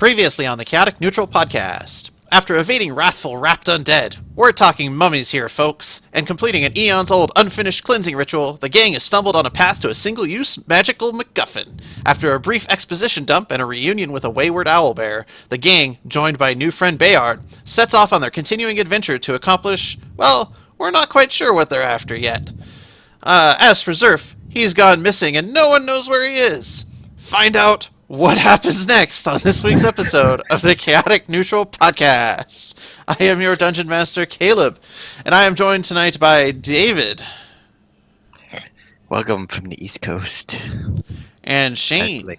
Previously on the Chaotic Neutral podcast. After evading wrathful wrapped undead, we're talking mummies here, folks, and completing an eons-old unfinished cleansing ritual, the gang has stumbled on a path to a single-use magical MacGuffin. After a brief exposition dump and a reunion with a wayward owlbear, the gang, joined by new friend Bayard, sets off on their continuing adventure to accomplish, well, we're not quite sure what they're after yet. As for Zerf, he's gone missing and no one knows where he is. Find out what happens next on this week's episode of the Chaotic Neutral Podcast. I am your Dungeon Master, Caleb, and I am joined tonight by David. Welcome from the East Coast. And Shane.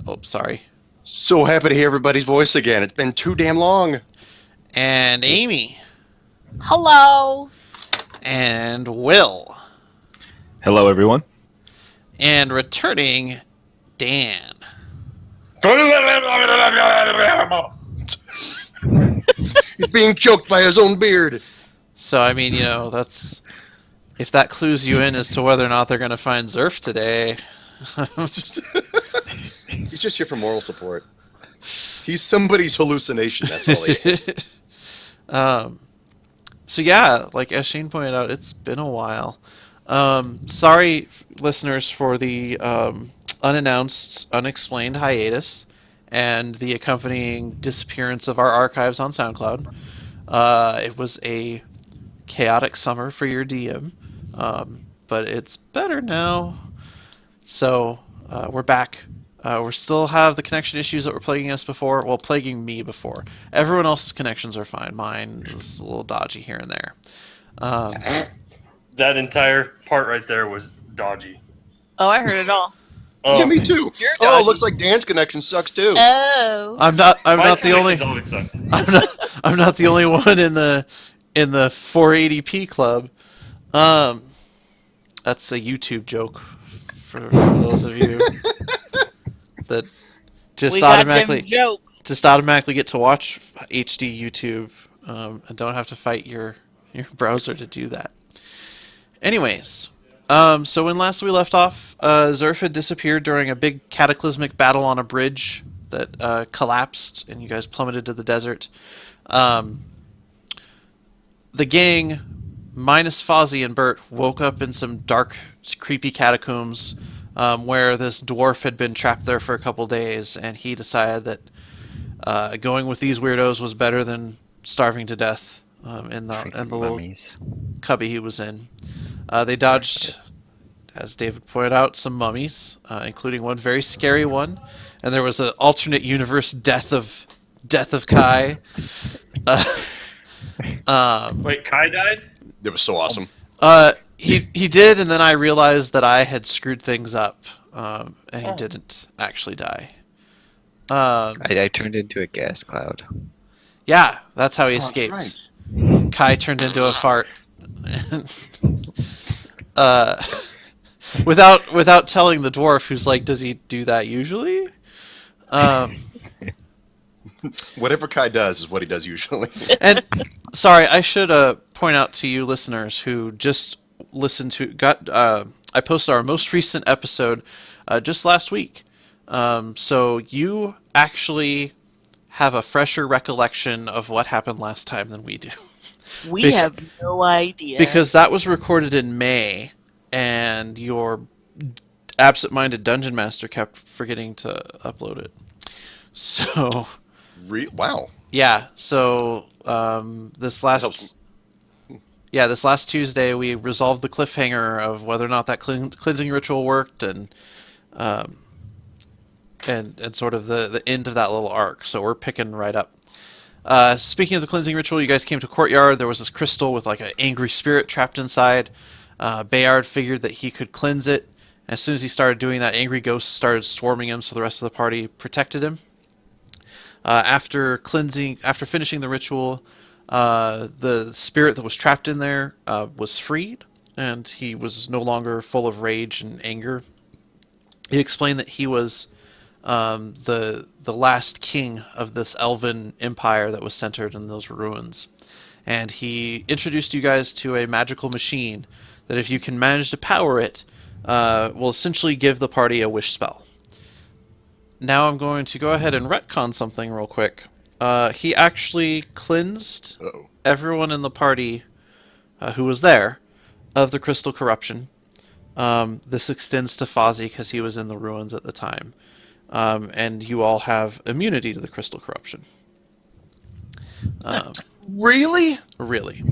Oh, sorry. So happy to hear everybody's voice again. It's been too damn long. And Amy. Hello. And Will. Hello, everyone. And returning, Dan. He's being choked by his own beard. So, I mean, that's... If that clues you in as to whether or not they're going to find Zerf today... He's just here for moral support. He's somebody's hallucination, that's all he is. So yeah, like as Shane pointed out, it's been a while. Sorry, listeners, for the unannounced, unexplained hiatus and the accompanying disappearance of our archives on SoundCloud. It was a chaotic summer for your DM, but it's better now. So we're back. We still have the connection issues that were plaguing us before. Well, plaguing me before. Everyone else's connections are fine. Mine is a little dodgy here and there. That entire part right there was dodgy. Oh, I heard it all. Yeah, me too. You're Oh, dodgy. looks like Dan's connection sucks too. Oh. I'm not My the only. connections always sucked. I'm not the only one in the 480p club. That's a YouTube joke for those of you that just We got them automatically jokes. get to watch HD YouTube and don't have to fight your browser to do that. Anyways, so when last we left off, Zerf had disappeared during a big cataclysmic battle on a bridge that collapsed, and you guys plummeted to the desert. The gang, minus Fozzie and Bert, woke up in some dark, creepy catacombs where this dwarf had been trapped there for a couple days, and he decided that going with these weirdos was better than starving to death in the little Mummies. cubby he was in. They dodged, as David pointed out, some mummies, including one very scary one, and there was an alternate universe death of Kai. Wait, Kai died? It was so awesome. He did, and then I realized that I had screwed things up, and he didn't actually die. I turned into a gas cloud. Yeah, that's how he escaped. Right. Kai turned into a fart. Without telling the dwarf, who's like, does he do that usually? Whatever Kai does is what he does usually. And sorry, I should point out to you listeners who just listened to I posted our most recent episode just last week. So you actually have a fresher recollection of what happened last time than we do. We have no idea. Because that was recorded in May, and your absent-minded dungeon master kept forgetting to upload it. So, Wow. yeah. So this last Tuesday we resolved the cliffhanger of whether or not that cleansing ritual worked, and sort of the end of that little arc. So we're picking right up. Speaking of the cleansing ritual, you guys came to Courtyard. There was this crystal with like an angry spirit trapped inside. Bayard figured that he could cleanse it. And as soon as he started doing that, angry ghosts started swarming him, so the rest of the party protected him. After finishing the ritual, the spirit that was trapped in there was freed, and he was no longer full of rage and anger. He explained that he was the last king of this elven empire that was centered in those ruins. And he introduced you guys to a magical machine that, if you can manage to power it, will essentially give the party a wish spell. now I'm going to go ahead and retcon something real quick. He actually cleansed Uh-oh. everyone in the party who was there of the crystal corruption. This extends to Fozzie because he was in the ruins at the time. And you all have immunity to the crystal corruption. Really? Really.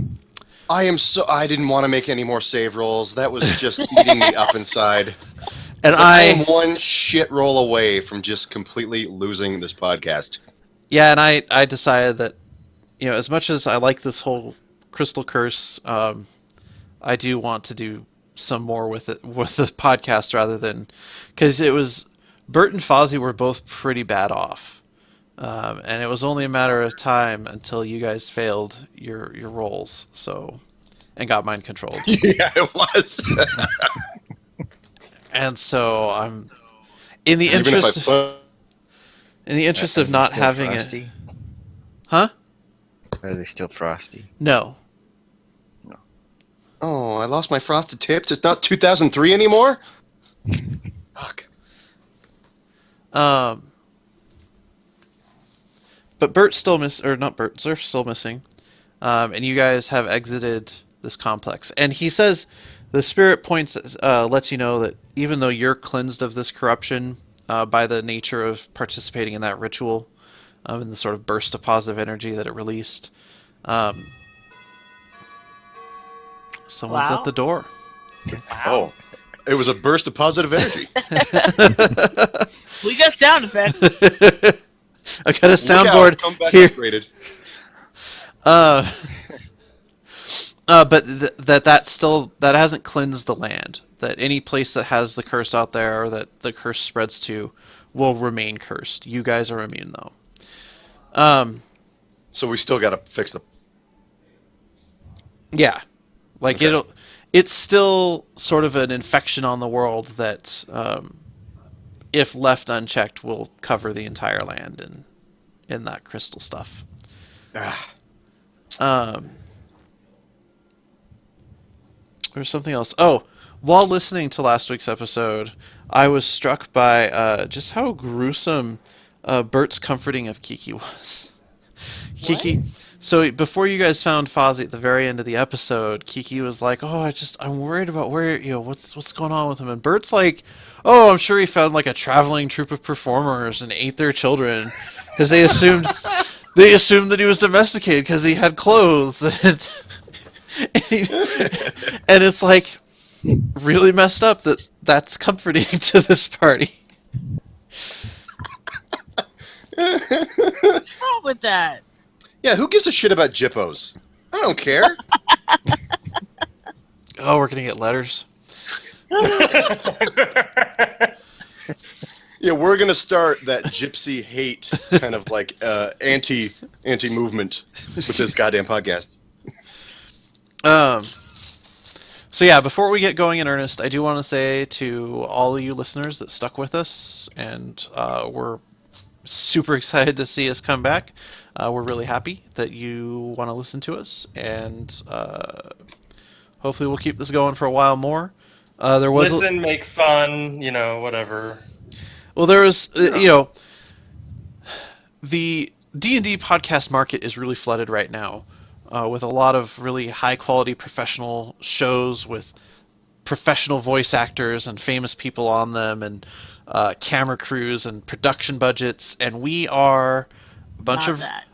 I didn't want to make any more save rolls. That was just eating me up inside. And I am one shit roll away from just completely losing this podcast. Yeah, and I decided that, as much as I like this whole crystal curse, I do want to do some more with the podcast rather than, because it was Bert and Fozzie were both pretty bad off, and it was only a matter of time until you guys failed your rolls, and got mind controlled. Yeah, it was. And so I'm in the Even interest. if I In the interest of not having frosty? it, huh? Are they still frosty? No. Oh, I lost my frosted tips. It's not 2003 anymore. Fuck. But Bert's still Zerf's still missing, and you guys have exited this complex. And he says the spirit points lets you know that even though you're cleansed of this corruption by the nature of participating in that ritual, and the sort of burst of positive energy that it released, someone's Wow. at the door. Oh, it was a burst of positive energy. We got sound effects. I got a Look out, soundboard come back here. upgraded. But that hasn't cleansed the land. That any place that has the curse out there, or that the curse spreads to, will remain cursed. You guys are immune though. So we still got to fix the. Yeah, like Okay. it's still sort of an infection on the world that, if left unchecked, will cover the entire land in that crystal stuff. Ah, There's something else. Oh, while listening to last week's episode, I was struck by just how gruesome Bert's comforting of Kiki was. Kiki. So before you guys found Fozzie at the very end of the episode, Kiki was like, "Oh, I'm worried about what's going on with him." And Bert's like, "Oh, I'm sure he found like a traveling troupe of performers and ate their children because they assumed that he was domesticated because he had clothes." and it's like really messed up that's comforting to this party. What's wrong with that? yeah, who gives a shit about Jippos? I don't care. Oh, we're gonna get letters. Yeah, we're gonna start that gypsy hate kind of like anti movement with this goddamn podcast. So yeah, before we get going in earnest, I do want to say to all of you listeners that stuck with us, and we're super excited to see us come back. We're really happy that you want to listen to us, and hopefully we'll keep this going for a while more. There was Listen, make fun, whatever. well, there was the D&D podcast market is really flooded right now. With a lot of really high-quality professional shows with professional voice actors and famous people on them, and camera crews and production budgets, and we are a bunch Not that.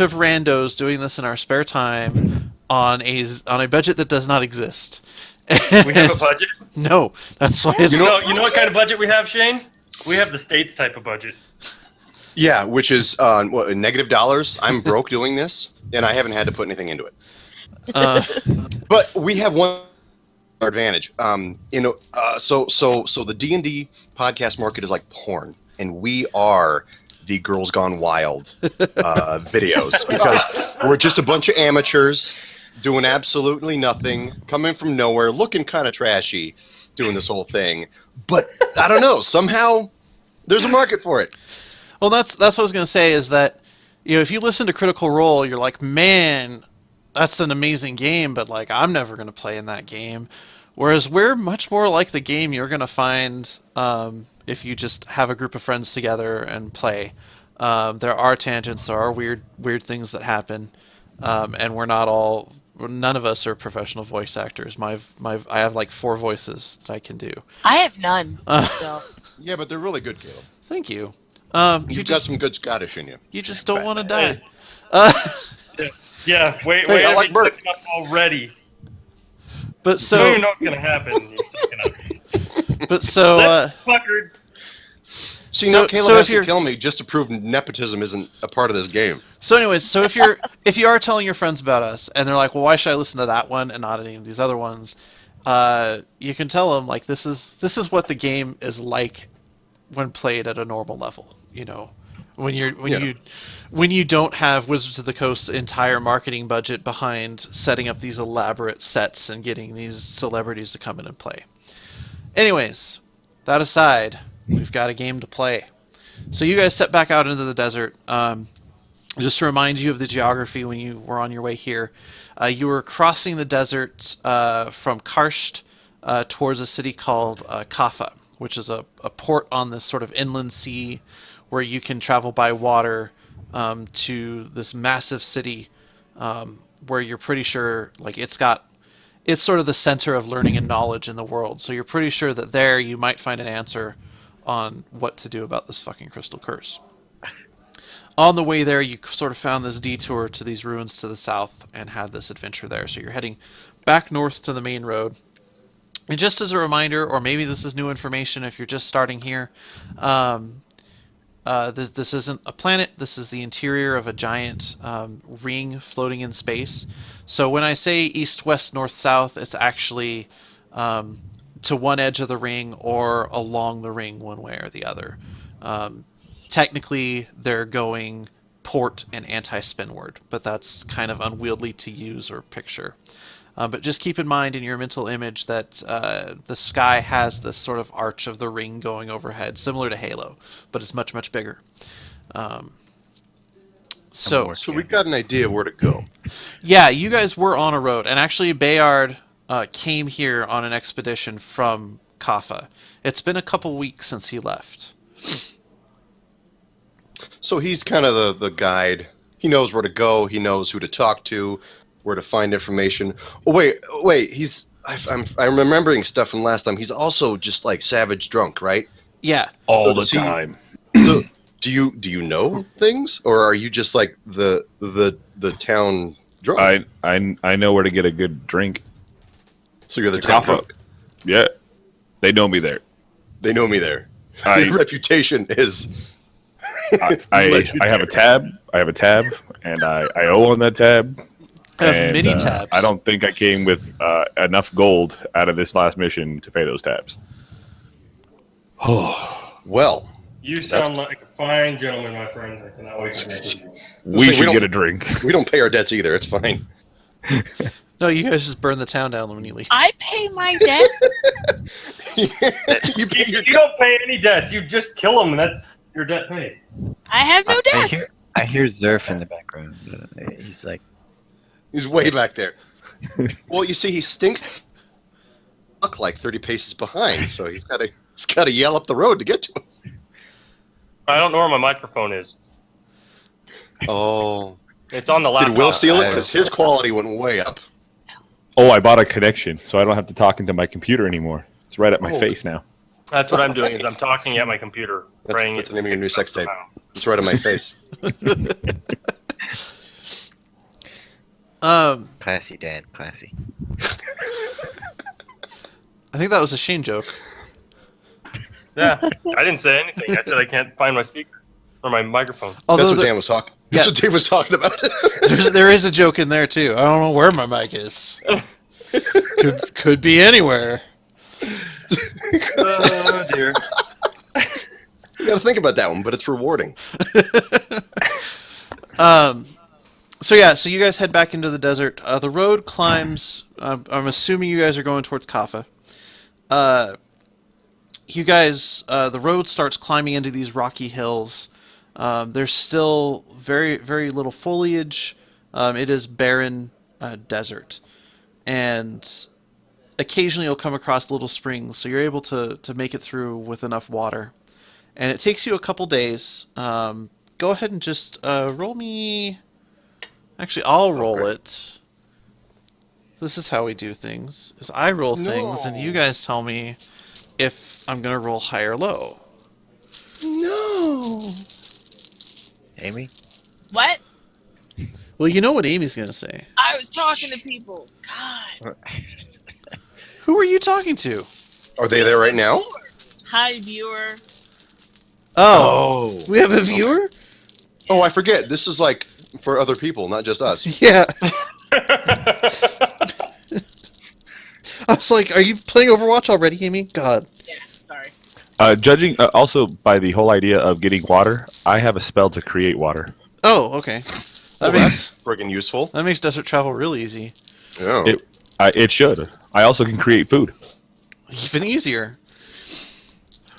of randos doing this in our spare time on a budget that does not exist. We have a budget. No, that's why Yes. it's You know what kind of budget we have, Shane? We have the States type of budget. Yeah, which is negative dollars. I'm broke doing this, and I haven't had to put anything into it. But we have one advantage. So the D&D podcast market is like porn, and we are the Girls Gone Wild videos, because we're just a bunch of amateurs doing absolutely nothing, coming from nowhere, looking kind of trashy, doing this whole thing. But I don't know, somehow there's a market for it. Well, that's what I was going to say, is that, if you listen to Critical Role, you're like, man, that's an amazing game, but like, I'm never going to play in that game. Whereas we're much more like the game you're going to find if you just have a group of friends together and play. There are tangents, there are weird things that happen, and none of us are professional voice actors. I have like 4 voices that I can do. I have none. So Yeah, but they're really good, Caleb. Thank you. You've got some good Scottish in you. You just don't want to die. Hey. Uh, Yeah, wait, Hey, I like me Bert. sucking up already. but You don't so even know what's gonna happen. You're sucking up. but so That's fuckered. See, So- now Caleb so has if you're- to kill me just to prove nepotism isn't a part of this game. So anyways, so if you are telling your friends about us and they're like, well, why should I listen to that one and not any of these other ones? You can tell them like this is what the game is like when played at a normal level. You know, when you don't have Wizards of the Coast's entire marketing budget behind setting up these elaborate sets and getting these celebrities to come in and play. Anyways, that aside, we've got a game to play. So you guys set back out into the desert. Just to remind you of the geography when you were on your way here, you were crossing the desert from Karsht towards a city called Kaffa, which is a port on this sort of inland sea where you can travel by water to this massive city where you're pretty sure like it's sort of the center of learning and knowledge in the world. So you're pretty sure that there you might find an answer on what to do about this fucking crystal curse. On the way there, you sort of found this detour to these ruins to the south and had this adventure there. So you're heading back north to the main road. And just as a reminder, or maybe this is new information if you're just starting here, this isn't a planet. This is the interior of a giant ring floating in space. So when I say east, west, north, south, it's actually to one edge of the ring or along the ring one way or the other. Technically, they're going port and anti-spinward, but that's kind of unwieldy to use or picture. But just keep in mind in your mental image that the sky has this sort of arch of the ring going overhead, similar to Halo, but it's much, much bigger. So we've got an idea where to go. yeah, you guys were on a road, and actually Bayard came here on an expedition from Kaffa. It's been a couple weeks since he left. So he's kind of the guide. He knows where to go. He knows who to talk to, where to find information. Oh, wait. I'm remembering stuff from last time. He's also just like savage drunk, right? Yeah. All So the does he- time. So, do you know things, or are you just like the town drunk? I know where to get a good drink. So you're the It's town Kaffa. drunk. Yeah, they know me there. They know me there. I Your reputation is. I legendary. have a tab. I have a tab, and I owe on that tab. I have And, many tabs. I don't think I came with enough gold out of this last mission to pay those tabs. Well, You sound like a fine gentleman, my friend. I cannot wait to meet you. We we should don't- get a drink. we don't pay our debts either. It's fine. No, you guys just burn the town down when you leave. I pay my debt. You pay your You don't pay any debts. You just kill them, and that's your debt paid. I have no debts. I hear Zerf in the background. He's like, He's way back there. Well, you see, he stinks like 30 paces behind, so he's got to yell up the road to get to us. I don't know where my microphone is. Oh, It's on the laptop. did Will steal it? Because his quality went way up. Oh, I bought a connection, so I don't have to talk into my computer anymore. It's right at my Oh. face now. That's what I'm doing. Is I'm talking at my computer, praying. That's the name of your new sex tape. It's right on my face. classy, Dan, classy. I think that was a Shane joke. Yeah, I didn't say anything. I said I can't find my speaker or my microphone. Although That's what there- Dan was talking. That's Yeah. what Dave was talking about. there is a joke in there too. I don't know where my mic is. Could be anywhere. Oh dear. You got to think about that one, but it's rewarding. So yeah, so you guys head back into the desert. The road climbs. I'm assuming you guys are going towards Kaffa. You guys, the road starts climbing into these rocky hills. There's still very, very little foliage. It is barren desert, and occasionally you'll come across little springs, so you're able to make it through with enough water. And it takes you a couple days. Go ahead and just roll me... Actually, I'll roll it. This is how we do things. Is I roll things, and you guys tell me if I'm going to roll high or low. No. Amy? What? Well, you know what Amy's going to say. I was talking to people. God. Who are you talking to? Are they there right now? Hi, viewer. Oh, we have a viewer? Oh, I forget. This is like for other people, not just us. Yeah. I was like, are you playing Overwatch already, Amy? God. Yeah, sorry. Judging also by the whole idea of getting water, I have a spell to create water. Oh, okay. Well, That makes that's friggin' useful. that makes desert travel real easy. Oh. It should. I also can create food. Even easier.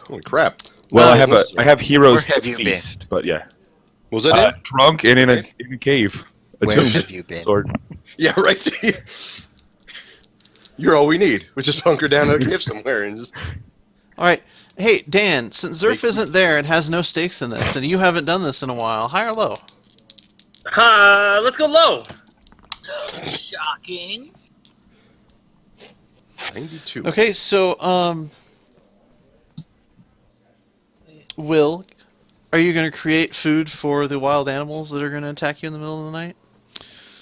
Holy crap. Well, Well, I have heroes Where have you feast, but yeah, Was that it? drunk and in a cave. A Where tomb. have you been? Sword. Yeah, right. You're all we need. We just bunker down in a cave somewhere and just. All right. Hey, Dan, since Zerf isn't there and has no stakes in this, and you haven't done this in a while, high or low? Let's go low. Shocking. 92. Okay, so, Will, are you going to create food for the wild animals that are going to attack you in the middle of the night?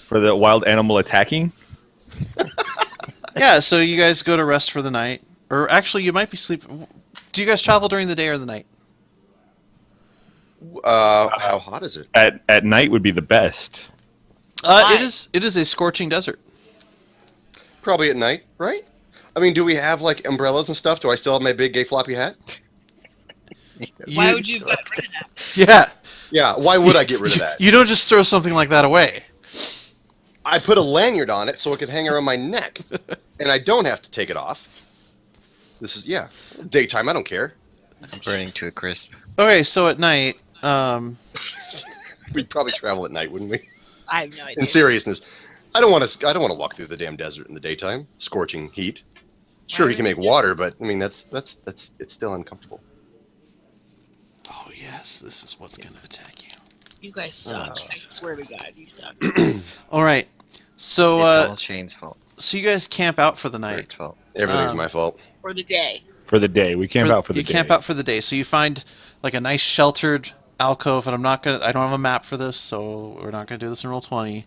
For the wild animal attacking? Yeah, so you guys go to rest for the night. Or actually, you might be sleeping. Do you guys travel during the day or the night? How hot is it? At night would be the best. It is a scorching desert. Probably at night, right? I mean, do we have like umbrellas and stuff? Do I still have my big gay floppy hat? Why would you have gotten rid of that? Yeah. Yeah, why would I get rid of that? You don't just throw something like that away. I put a lanyard on it so it could hang around my neck, and I don't have to take it off. This is, yeah, daytime, I don't care. I'm burning to a crisp. Okay, so at night, We'd probably travel at night, wouldn't we? I have no idea. In seriousness, I don't want to walk through the damn desert in the daytime, scorching heat. Sure, you can make water, but I mean that's it's still uncomfortable. oh yes, this is what's going to attack you. You guys suck. I swear to God, you suck. All right, so It's all Shane's fault. so you guys camp out for the Or night. its fault. Everything's my fault. For the day. For the day. We camp out for the you day. camp out for the day, so you find like a nice sheltered alcove, and I don't have a map for this, so we're not gonna do this in Roll20.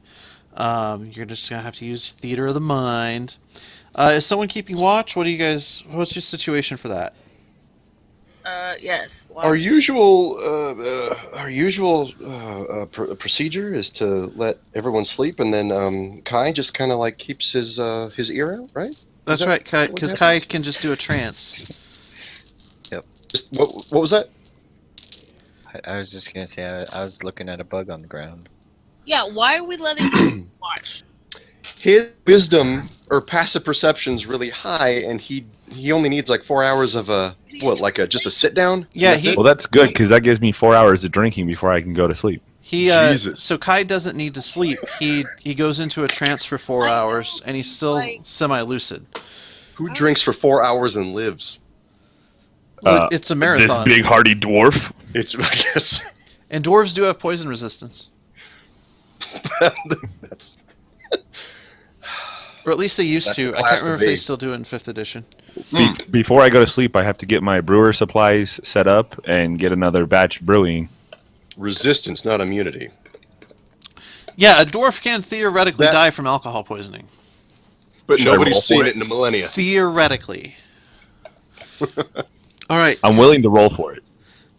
You're just gonna have to use theater of the mind. Is someone keeping watch? What's your situation for that? Yes. Our usual procedure is to let everyone sleep, and then Kai just kind of like keeps his ear out, right? That's that right, Kai, what because happens? Kai can just do a trance. Just, what was that? I was just gonna say I was looking at a bug on the ground. Yeah, why are we letting him watch? His wisdom or passive perception's really high, and he only needs like 4 hours of just a sit down. Yeah, That's he- it? Well, that's good because that gives me 4 hours of drinking before I can go to sleep. Jesus. So Kai doesn't need to sleep. He goes into a trance for 4 hours, and he's still semi-lucid. Who drinks for 4 hours and lives? Well, it's a marathon. This big hardy dwarf. It's I guess And dwarves do have poison resistance. that's Or at least they used That's to. the I class can't to remember if they be. still do it in 5th edition. Before I go to sleep, I have to get my brewer supplies set up and get another batch brewing. resistance, not immunity. Yeah, a dwarf can theoretically That- die from alcohol poisoning. But Should I roll nobody's for seen it? it in a millennia. Theoretically. All right, I'm willing to roll for it.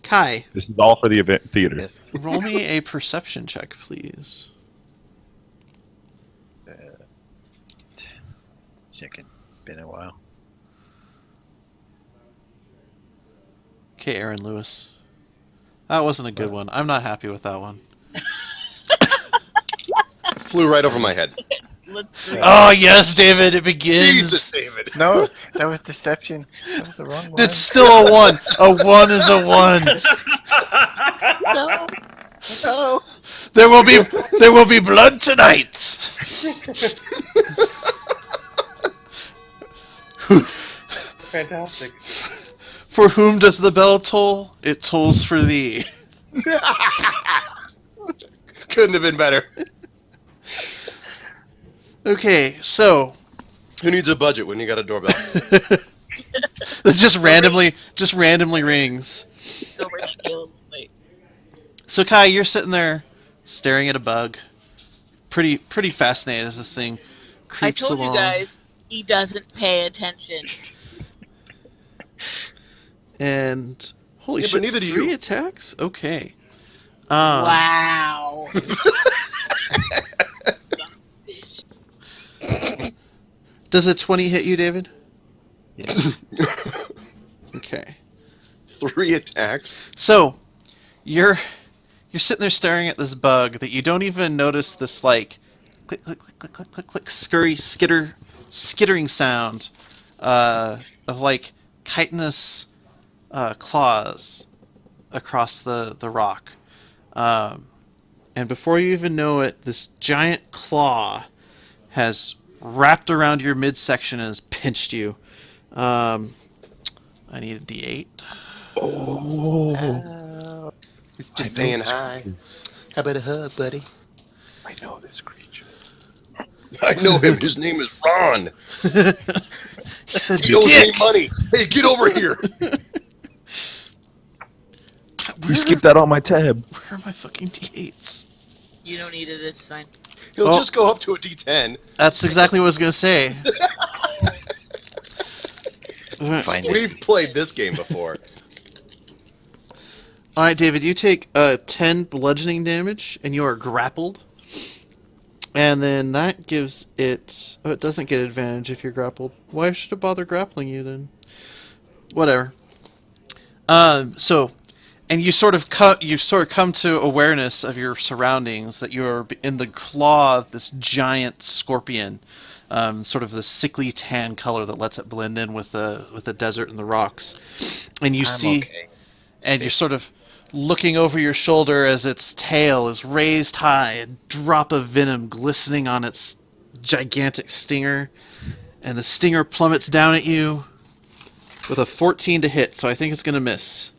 Kai, This is all for the event theater. Yes. roll me a perception check, please. Second. Been a while. Okay, Aaron Lewis. That wasn't a good one. I'm not happy with that one. Flew right over my head. Let's do it. Oh, yes, David, it begins. Jesus, David. No, that was deception. That was the wrong one. It's still a 1. A 1 is a 1. No. Oh. There will be blood tonight. It's fantastic. For whom does the bell toll? It tolls for thee. Couldn't have been better. Okay, so Who needs a budget when you got a doorbell? it just randomly rings. Over here, Caleb. Wait. So Kai, you're sitting there staring at a bug. Pretty fascinated as this thing creeps I told along. you guys, he doesn't pay attention. And holy Yeah, shit, but neither do 3 you. attacks? Okay. Wow. Bitch. Does a 20 hit you, David? Yeah. Okay. 3 attacks. So, you're sitting there staring at this bug that you don't even notice this like click click click click click click click skittering sound of like chitinous claws across the rock. And before you even know it, this giant claw has wrapped around your midsection and has pinched you. I need a D8. Oh. It's just saying hi. How about a hug, buddy? I know this creature. I know him. His name is Ron. He said, He owes me "Dick!" money. Hey, get over here. You skipped that on my tab. Where are my fucking D8s? You don't need it, it's fine. He'll Oh. just go up to a D10. That's exactly what I was gonna say. Find it. We've played this game before. All right, David, you take 10 bludgeoning damage, and you are grappled. And then that gives it... Oh, it doesn't get advantage if you're grappled. Why should it bother grappling you, then? Whatever. And you sort of come to awareness of your surroundings, that you are in the claw of this giant scorpion, sort of the sickly tan color that lets it blend in with the desert and the rocks. And you I'm see... okay. And you're sort of looking over your shoulder as its tail is raised high, a drop of venom glistening on its gigantic stinger, and the stinger plummets down at you with a 14 to hit, so I think it's going to miss.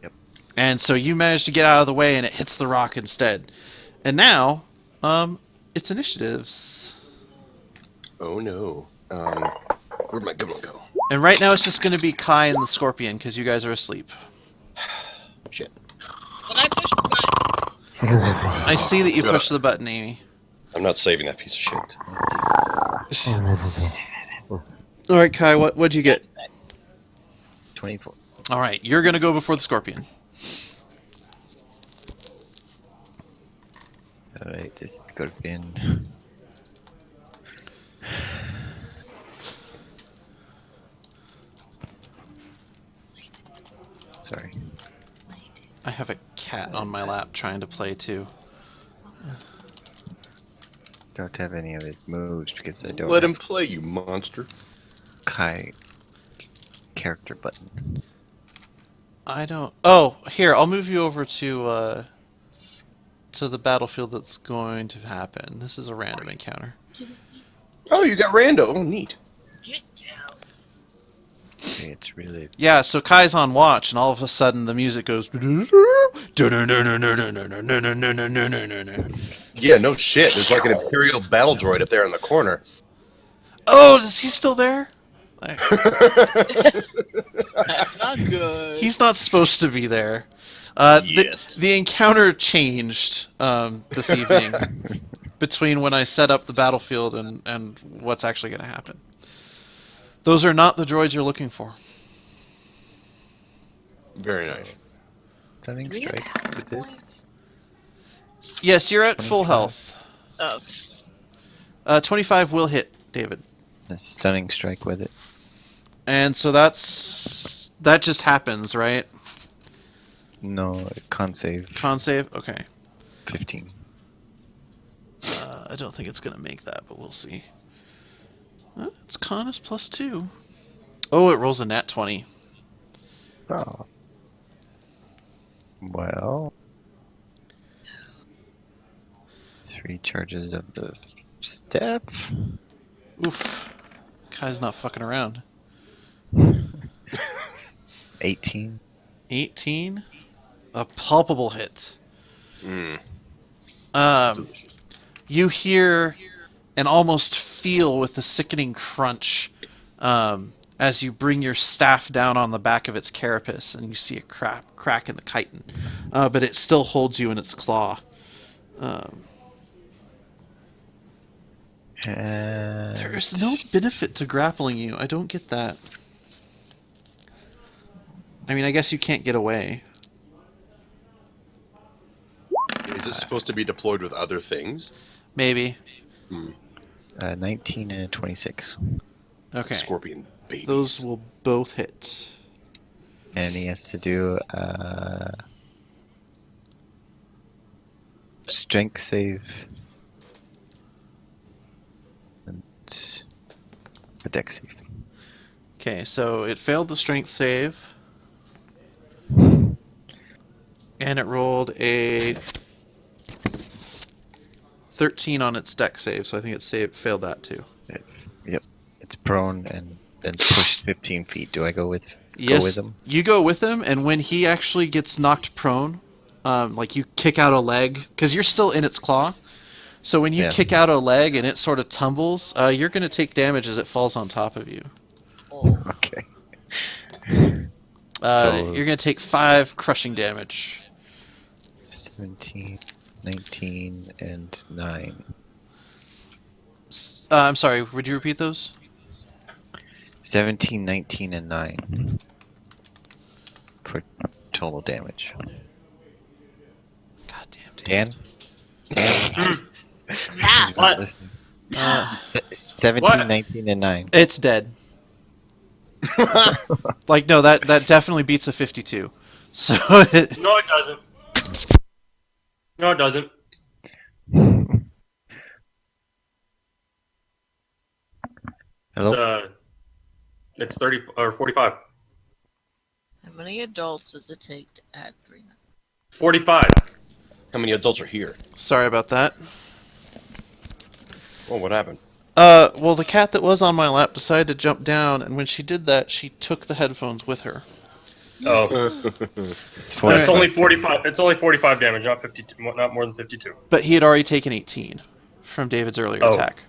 Yep. And so you manage to get out of the way, and it hits the rock instead. And now, it's initiatives. Oh no. Where'd my good one go? And right now it's just going to be Kai and the scorpion, because you guys are asleep. Shit. When I push the button, I see that you Good. pushed the button, Amy. I'm not saving that piece of shit. Alright, Kai, what'd you get? that's 24. Alright, you're going to go before the scorpion. Alright, this scorpion. Sorry. I have a cat on my lap trying to play too. Don't have any of his moves because I don't Let have him play, you monster. Kai character button. I don't. Oh, here I'll move you over to the battlefield that's going to happen. This is a random encounter. Oh, you got rando. Oh, neat. get down. Okay, it's really Yeah, so Kai's on watch, and all of a sudden the music goes. Yeah, no shit. There's like an Imperial battle droid up there in the corner. Oh, is he still there? Like, That's not good. he's not supposed to be there. Yet. The encounter changed this evening between when I set up the battlefield and what's actually going to happen. Those are not the droids you're looking for. Very nice. stunning Do we have strike health with this. points? Yes, you're at full 25. health. Oh, 25 will hit, David. A stunning strike with it. And so that just happens, right? No, con save Con save? Okay. 15. I don't think it's going to make that, but we'll see. It's con is +2. Oh, it rolls a nat 20. Oh. Well. 3 charges of the step. Oof. Kai's not fucking around. 18. 18. A palpable hit. Mm. You hear and almost feel with the sickening crunch as you bring your staff down on the back of its carapace, and you see a crack in the chitin, but it still holds you in its claw. There's no benefit to grappling you. I don't get that. I mean, I guess you can't get away. Is it supposed to be deployed with other things? Maybe. 19 and a 26. Okay. Scorpion baby. Those will both hit. And he has to do strength save. And a dex save. Okay, so it failed the strength save. And it rolled a 13 on its dex save, so I think it failed that too. Yep. It's prone and then pushed 15 feet. Do I go with Yes, him? you go with him, and when he actually gets knocked prone, like you kick out a leg, because you're still in its claw, so when you Yeah. kick out a leg and it sort of tumbles, you're going to take damage as it falls on top of you. Okay. You're going to take 5 crushing damage. 17, 19, and 9. I'm sorry, would you repeat those? 17, 19, and 9 for total damage. God damn, Dan. Dan? Math. He's not What? listening. Uh, 17, What? 19, and 9. it's dead. Like, no, that definitely beats a 52. So, it, No, it doesn't. No, it doesn't. Hello? It's 30 or 45. How many adults does it take to add 3 members? 45. How many adults are here? sorry about that. Oh, what happened? Well, the cat that was on my lap decided to jump down, and when she did that, she took the headphones with her. Oh, It's it's 45. only 45. It's only 45 damage, not 52. Not more than 52. But he had already taken 18 from David's earlier Oh. attack.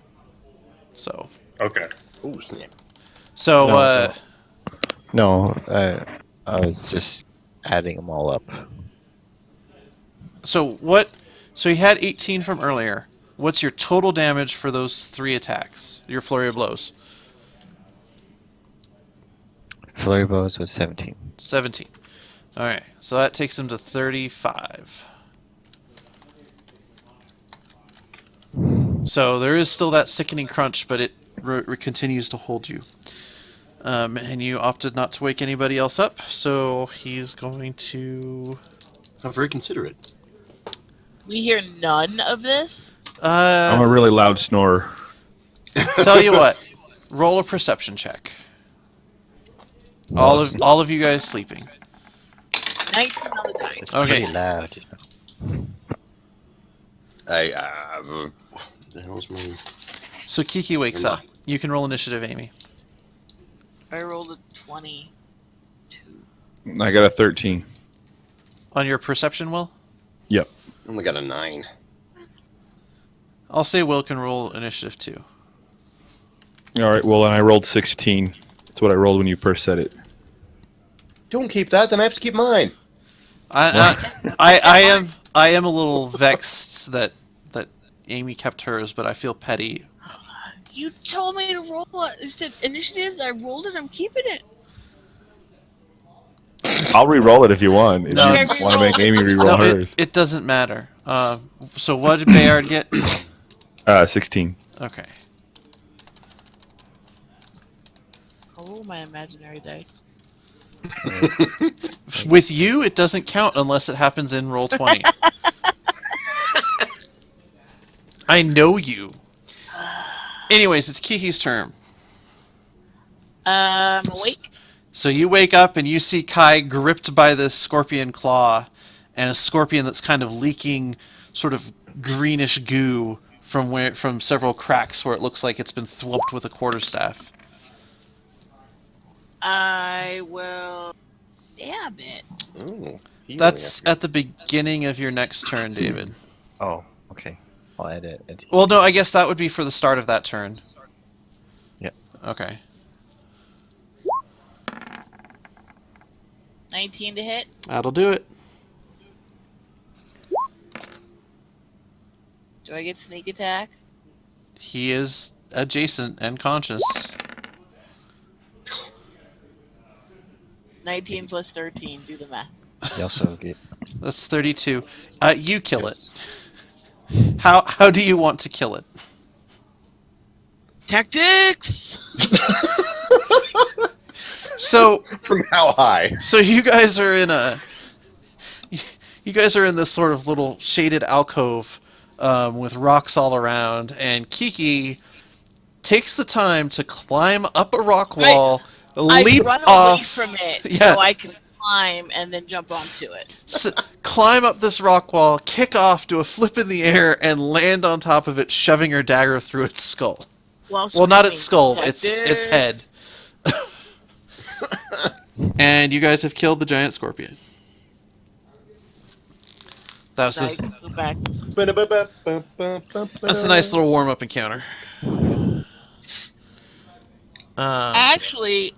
So, Okay. Oh, snap. so No, I was just adding them all up. so what? So he had 18 from earlier. What's your total damage for those 3 attacks? Your flurry of blows. Flurry bows was 17. 17. All right. So that takes him to 35. So there is still that sickening crunch, but it continues to hold you. And you opted not to wake anybody else up, so he's going to. How very considerate. We hear none of this? I'm a really loud snorer. Tell you what, roll a perception check. All of you guys sleeping. 19 on the dice. It's Okay. pretty loud. What the hell's my... So Kiki wakes Never up. You can roll initiative, Amy. I rolled a 22. I got a 13. On your perception, Will? Yep. I only got a 9. I'll say Will can roll initiative too. All right. Well, and I rolled 16. That's what I rolled when you first said it. Don't keep that, then I have to keep mine. I am a little vexed that Amy kept hers, but I feel petty. You told me to roll it. You said initiatives. I rolled it. I'm keeping it. I'll re-roll it if you want. If No, you it's- want to make Amy it's- re-roll No, hers. it doesn't matter. So what did Bayard get? 16. Okay. I'll roll my imaginary dice. With you, it doesn't count unless it happens in roll 20. I know you. Anyways, it's Kiki's turn. Awake. So you wake up and you see Kai gripped by this scorpion claw, and a scorpion that's kind of leaking sort of greenish goo from several cracks where it looks like it's been thwomped with a quarterstaff. I will Damn it. Oh, That's at the beginning of your next turn, David. Oh, okay. I'll add it. Well, no, I guess that would be for the start of that turn. Yep. Okay. 19 to hit. That'll do it. Do I get sneak attack? He is adjacent and conscious. 19 plus 13. Do the math. You also get. That's 32. You kill Yes. it. How do you want to kill it? Tactics! So From how high? So you guys are in this sort of little shaded alcove with rocks all around, and Kiki takes the time to climb up a rock wall, leap I run off, away from it Yeah. so I can climb and then jump onto it. climb up this rock wall, kick off, do a flip in the air, and land on top of it, shoving her dagger through its skull. While Well, not screaming, its skull, its head. "Tactics!" And you guys have killed the giant scorpion. That was I a, go back. that's a nice little warm-up encounter. Actually,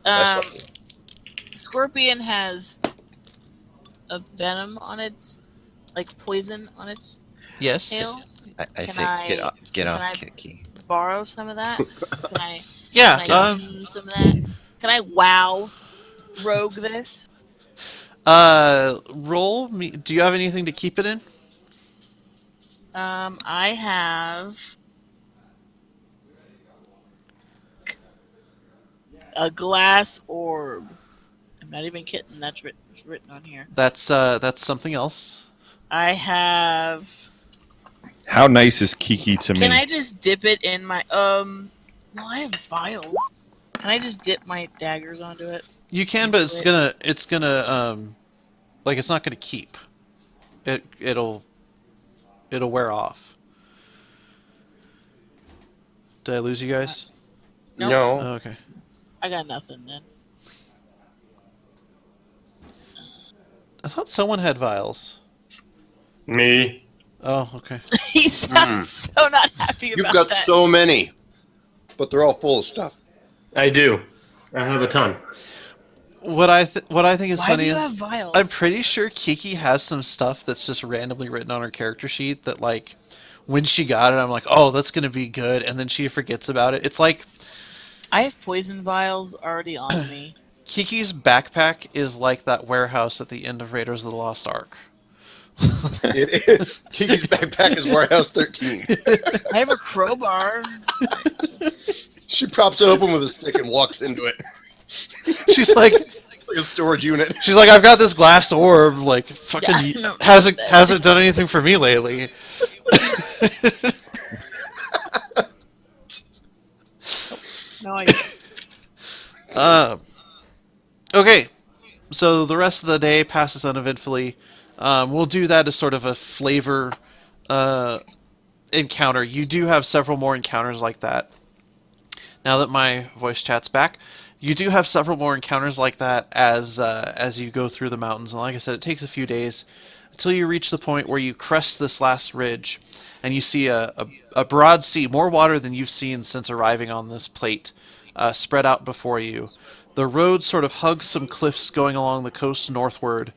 Scorpion has a venom on its, like poison on its Yes. tail. I Can say get I- off, can I- Kiki. Borrow some of that? Can I Yeah. use some of that? Can I rogue this? Roll me. Do you have anything to keep it in? I have a glass orb. I'm not even kidding. That's written on here. That's something else. I have. How nice is Kiki to me? Can I just dip it in my Well, I have vials. Can I just dip my daggers onto it? You can, but it's gonna like it's not gonna keep. It'll wear off. Did I lose you guys? Nope. No. Oh, okay. I got nothing then. I thought someone had vials. Me. Oh, okay. He sounds so not happy You've about got that. so many, but they're all full of stuff. I do. I have a ton. What I think is Why do funny you is have vials? I'm pretty sure Kiki has some stuff that's just randomly written on her character sheet that, like, when she got it, I'm like, oh, that's gonna be good, and then she forgets about it. It's like I have poison vials already on me. Kiki's backpack is like that warehouse at the end of Raiders of the Lost Ark. It is. Kiki's backpack is Warehouse 13. I have a crowbar. I just- She props it open with a stick and walks into it. She's like, Like a storage unit. I've got this glass orb, like, fucking Yeah, I know. hasn't done anything for me lately. no idea. Okay, so the rest of the day passes uneventfully. We'll do that as sort of a flavor encounter. You do have several more encounters like that. Now that my voice chat's back, you do have several more encounters like that as you go through the mountains. And like I said, it takes a few days until you reach the point where you crest this last ridge, and you see a broad sea, more water than you've seen since arriving on this plate, spread out before you. The road sort of hugs some cliffs going along the coast northward,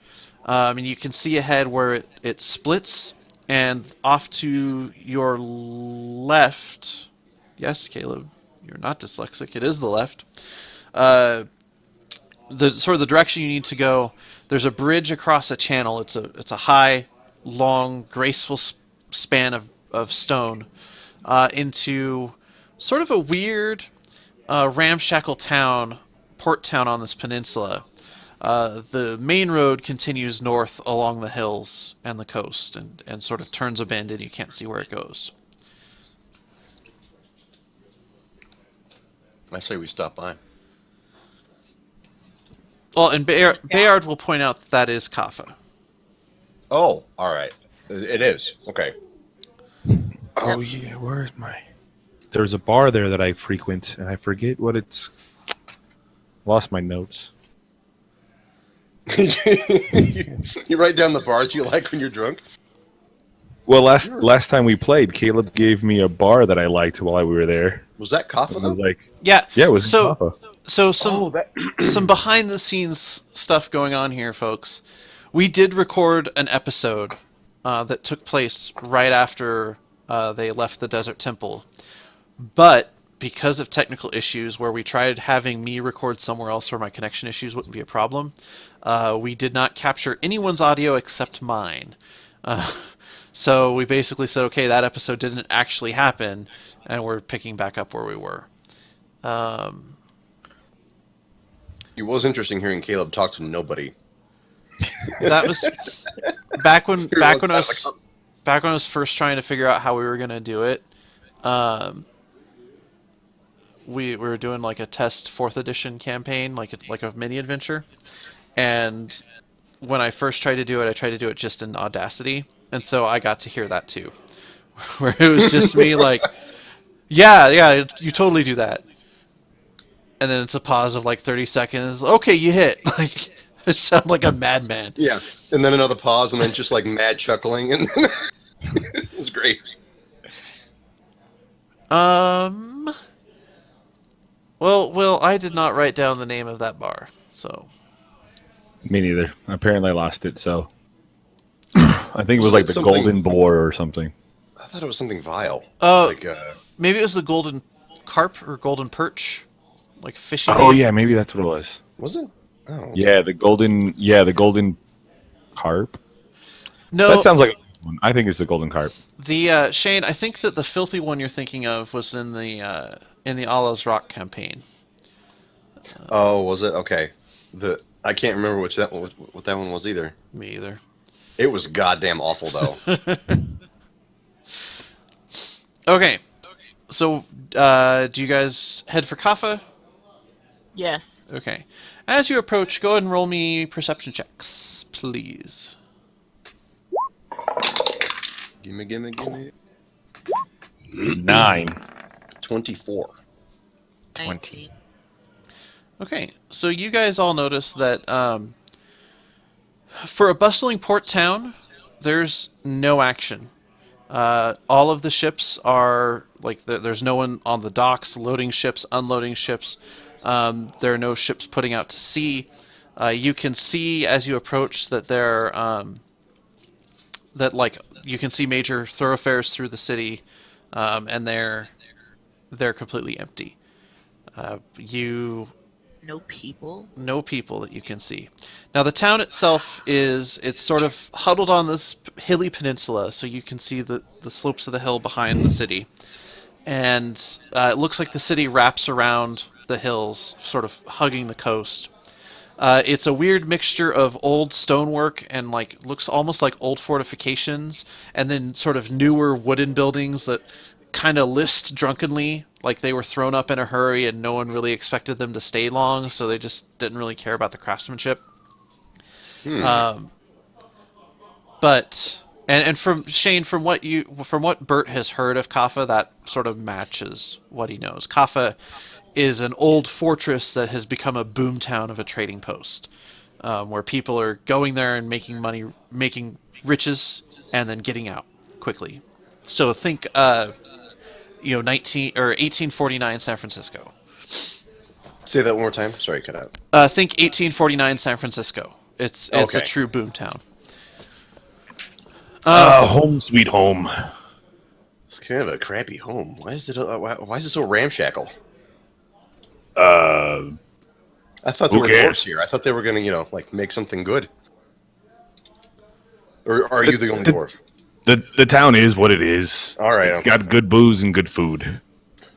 and you can see ahead where it splits, and off to your left. Yes, Caleb, you're not dyslexic. It is the left. The sort of the direction you need to go. There's a bridge across a channel. It's a high, long, graceful span of stone into sort of a weird, ramshackle town, port town on this peninsula. The main road continues north along the hills and the coast, and sort of turns a bend, and you can't see where it goes. I say we stop by. Well, and Bayard will point out that is Kaffa. Oh, all right. It is. Okay. Oh yeah, where's my? There's a bar there that I frequent, and I forget what it's. Lost my notes. You write down the bars you like when you're drunk. Well, last time we played, Caleb gave me a bar that I liked while we were there. Was that Kaffa? And I was like, Yeah. yeah, it was So- Kaffa. So some some behind the scenes stuff going on here, folks. We did record an episode that took place right after they left the Desert Temple, but because of technical issues, where we tried having me record somewhere else where my connection issues wouldn't be a problem, we did not capture anyone's audio except mine. So we basically said, okay, that episode didn't actually happen, and we're picking back up where we were. It was interesting hearing Caleb talk to nobody. That was back when Here, back let's when I have was a back when I was first trying to figure out how we were gonna do it. We were doing like a test 4th edition campaign, like a mini adventure, and when I first tried to do it, I tried to do it just in Audacity, and so I got to hear that too, where it was just me like, yeah, you totally do that, and then it's a pause of like 30 seconds. Okay, you hit. Like, I sound like a madman. Yeah, and then another pause, and then just like mad chuckling, and it was great. Well, I did not write down the name of that bar, so. Me neither. Apparently, I lost it. So I think it was like the Something- Golden Boar or something. I thought it was something vile. Oh, Like, maybe it was the golden carp or golden perch, like fishing. Oh yeah, maybe that's what it was. was it? Oh, Yeah, the golden carp. No, That sounds like a one. I think it's the golden carp. the Shane. I think that the filthy one you're thinking of was in the Allah's Rock campaign. Oh, was it? Okay. I can't remember what that one was either. Me either. It was goddamn awful though. Okay, so do you guys head for Kaffa? Yes. Okay. As you approach, go ahead and roll me perception checks, please. Gimme. 9. 24. 20. Okay, so you guys all notice that for a bustling port town, there's no action. All of the ships are like there's no one on the docks loading ships, unloading ships. There are no ships putting out to sea. You can see as you approach that there you can see major thoroughfares through the city, and they're completely empty. No people. No people that you can see. Now the town itself it's sort of huddled on this hilly peninsula, so you can see the slopes of the hill behind the city, and it looks like the city wraps around the hills, sort of hugging the coast. It's a weird mixture of old stonework and looks almost like old fortifications, and then sort of newer wooden buildings that kind of list drunkenly like they were thrown up in a hurry and no one really expected them to stay long, so they just didn't really care about the craftsmanship. But from Shane, from what Bert has heard of Kaffa, that sort of matches what he knows. Kaffa is an old fortress that has become a boomtown of a trading post, where people are going there and making money, making riches, and then getting out quickly. So think 1849 San Francisco. Say that one more time. Sorry, cut out. Think 1849 San Francisco. It's Okay. a true boomtown. Home sweet home. It's kind of a crappy home. Why is it so ramshackle? Uh, I thought there Who were cares? dwarves here. I thought they were gonna, make something good. Or are you the only dwarf? the town is what it is. All right. It's Okay. got good booze and good food.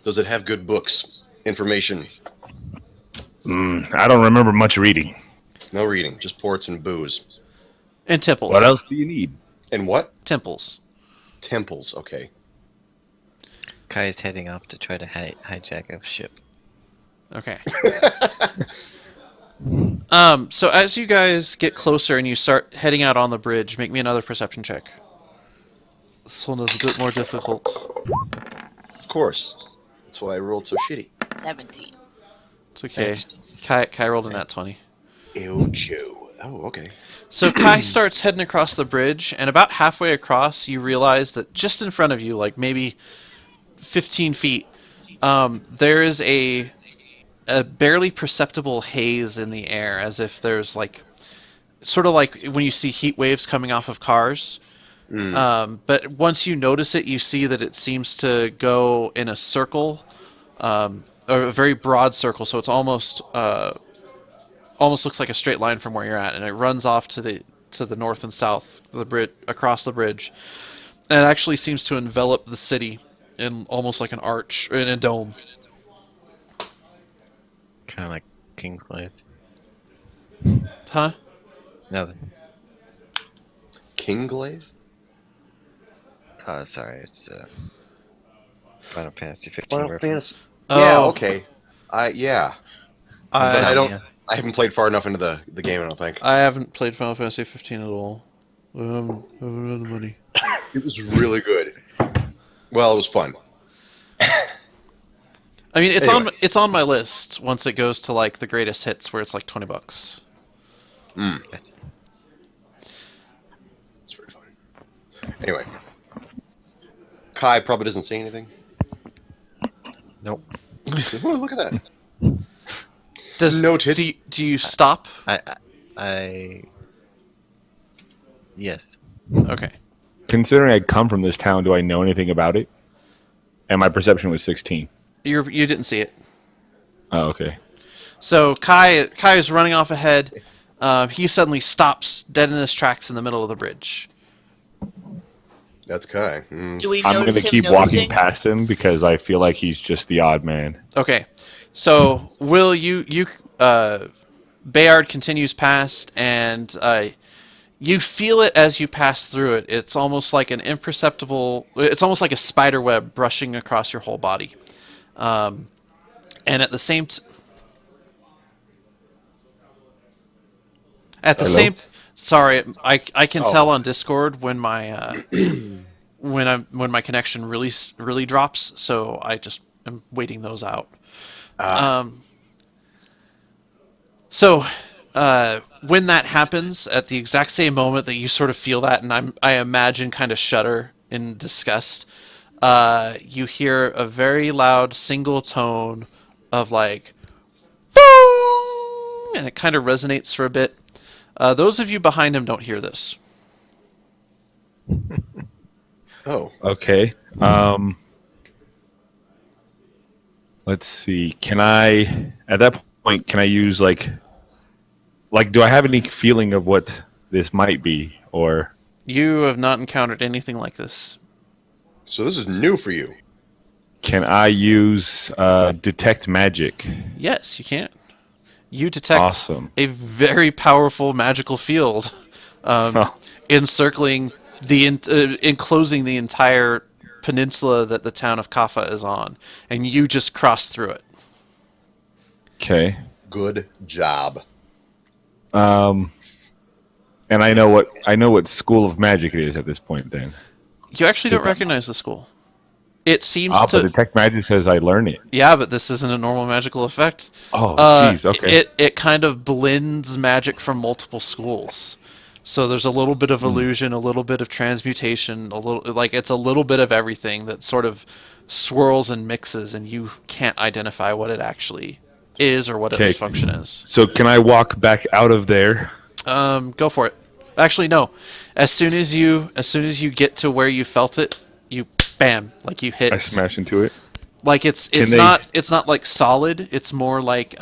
Does it have good books, information? I don't remember much reading. No reading, just ports and booze. And temples. What else do you need? And what? Temples. Temples. Okay. Kai is heading off to try to hijack a ship. Okay. So as you guys get closer and you start heading out on the bridge, make me another perception check. This one is a bit more difficult. Of course. That's why I rolled so shitty. 17. It's okay. Kai rolled a nat 20. Ew, Joe. Oh, okay. So Kai starts heading across the bridge, and about halfway across, you realize that just in front of you, like maybe 15 feet, there is a barely perceptible haze in the air, as if there's like, sort of like when you see heat waves coming off of cars. But once you notice it, you see that it seems to go in a circle, a very broad circle. So it's almost looks like a straight line from where you're at, and it runs off to the north and south of the bridge, across the bridge, and it actually seems to envelop the city in almost like an arch in a dome. Kind of like Kingsglaive. Huh? Nothing. Kinglaive? Oh, sorry. It's Final Fantasy 15 Final reference. Fantasy. Yeah, Oh. okay. Yeah. I Insomnia. I haven't played far enough into the game, I don't think. I haven't played Final Fantasy 15 at all. I haven't had the money. It was really good. Well, it was fun. I mean, Anyway. it's on my list once it goes to like the greatest hits, where it's like $20. It's very fun. Anyway. Kai probably doesn't say anything. Nope. Oh, look at that. Does Noted. do you stop? Yes. Okay. Considering I come from this town, do I know anything about it? And my perception was 16. You didn't see it. Oh, okay. So Kai is running off ahead. He suddenly stops dead in his tracks in the middle of the bridge. That's Kai. Do we I'm going notice to him keep noticing? walking past him because I feel like he's just the odd man. Okay. So Will, Bayard continues past, and you feel it as you pass through it. It's almost like an imperceptible. It's almost like a spider web brushing across your whole body. And at the same Hello? sorry, I can Oh. tell on Discord when my when my connection really drops, so I just am waiting those out. So when that happens, at the exact same moment that you sort of feel that, and I imagine kind of shudder in disgust, you hear a very loud single tone of like, boom, and it kind of resonates for a bit. Those of you behind him don't hear this. Oh. Okay. Let's see. Can I, at that point, can I use like, do I have any feeling of what this might be, or? You have not encountered anything like this. So this is new for you. Can I use detect magic? Yes, you can. You detect Awesome. a very powerful magical field Oh. encircling enclosing the entire peninsula that the town of Kaffa is on, and you just cross through it. Okay. Good job. And I know what school of magic it is at this point. Then. You actually don't Does that- recognize the school. It seems But to. detect magic says I learn it. Yeah, but this isn't a normal magical effect. Oh, jeez. Okay. It kind of blends magic from multiple schools. So there's a little bit of illusion, a little bit of transmutation, it's a little bit of everything that sort of swirls and mixes, and you can't identify what it actually is or what Okay. its function is. So can I walk back out of there? Go for it. Actually, no. As soon as you get to where you felt it, you bam, like you hit. I smash into it. Like it's Can they- not like solid. It's more like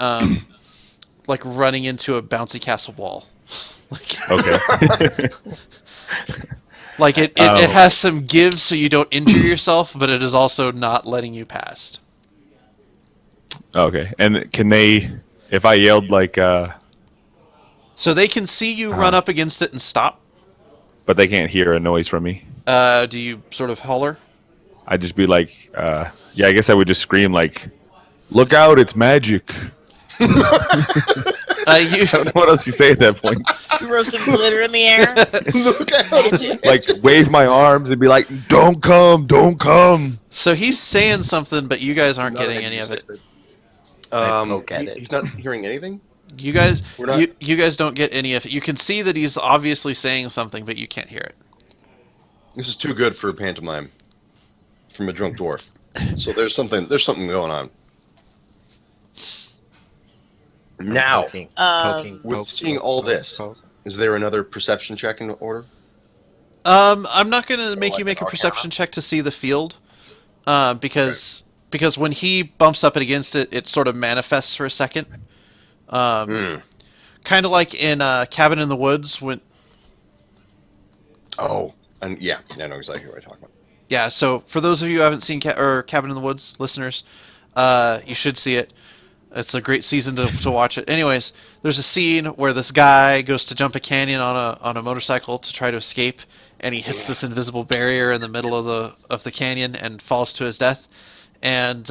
like running into a bouncy castle wall. Like Okay. like it Oh. has some give so you don't injure yourself, but it is also not letting you past. Okay. And can they, if I yelled like, So they can see you run up against it and stop. but they can't hear a noise from me? Do you sort of holler? I'd just be like, yeah, I guess I would just scream like, look out, it's magic. You I don't know what else you say at that point. Throw some glitter in the air. Look out. Magic. Like wave my arms and be like, don't come, don't come. So he's saying something, but you guys aren't Not getting any of it. I poke at it. He's not hearing anything? You guys, We're not. you guys don't get any of it. You can see that he's obviously saying something, but you can't hear it. This is too good for a pantomime from a drunk dwarf. So there's something going on. Now, with seeing all this, is there another perception check in order? I'm not gonna make like you make an a perception arcana? check to see the field, because when he bumps up against it, it sort of manifests for a second. Hmm. Kind of like in Cabin in the Woods when. Oh, and yeah, I know exactly what I'm talking about. Yeah, so for those of you who haven't seen Cabin in the Woods, listeners, you should see it. It's a great season to watch it. Anyways, there's a scene where this guy goes to jump a canyon on a motorcycle to try to escape, and he hits this invisible barrier in the middle of the canyon and falls to his death. And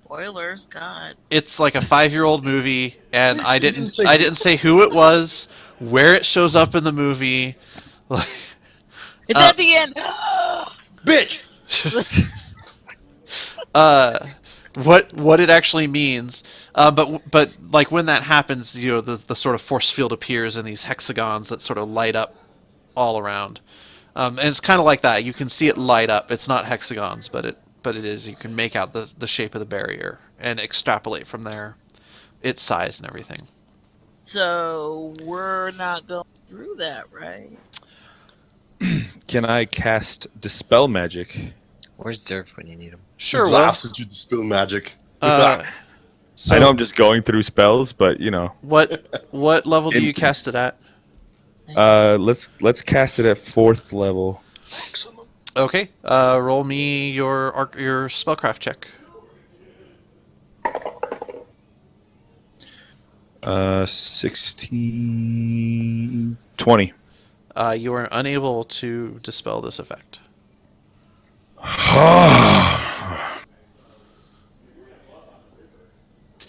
Spoilers, God. it's like a 5-year-old movie, and I didn't didn't say- say who it was, where it shows up in the movie. Like, It's at the end. Bitch! what it actually means, but like when that happens, you know, the sort of force field appears in these hexagons that sort of light up all around, and it's kind of like that. You can see it light up. It's not hexagons, but it is. You can make out the shape of the barrier and extrapolate from there, its size and everything. So we're not going through that, right? Can I cast Dispel Magic? Where's Zerf when you need him? Sure, He well, laughs at you to spill magic. so I know I'm just going through spells, but you know, what level do you cast it at? let's cast it at 4th level. Okay, roll me your spellcraft check. 16, 20. You are unable to dispel this effect.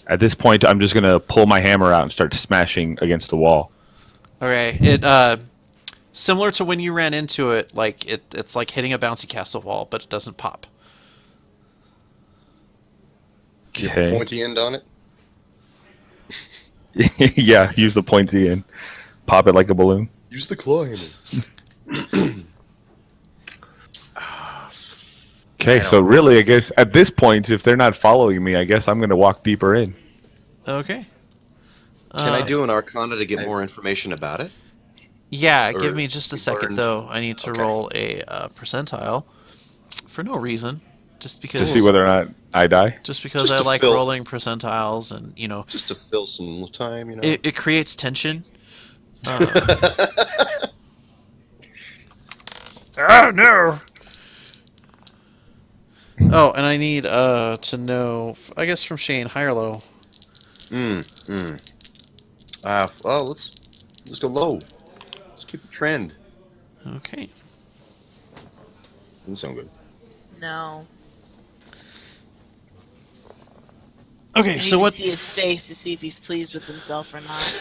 At this point, I'm just gonna pull my hammer out and start smashing against the wall. Okay, it similar to when you ran into it, like it's like hitting a bouncy castle wall, but it doesn't pop. Okay. Pointy end on it. Yeah, use the pointy and pop it like a balloon. Use the claw hammer. Okay, so really, I guess at this point, if they're not following me, I guess I'm gonna walk deeper in. Okay. Can I do an arcana to get more information about it? Yeah, or give me just a you second learn- though. I need to Okay. roll a percentile for no reason, just because To see whether or not I die. just because Just I to like fill- rolling percentiles, and you know Just to fill some time, you know. it creates tension. Oh no! Oh, and I need to know, I guess from Shane, high or low. Well, let's go low. Let's keep the trend. Okay. Doesn't sound good. No. Okay, I need so to what? see his face to see if he's pleased with himself or not.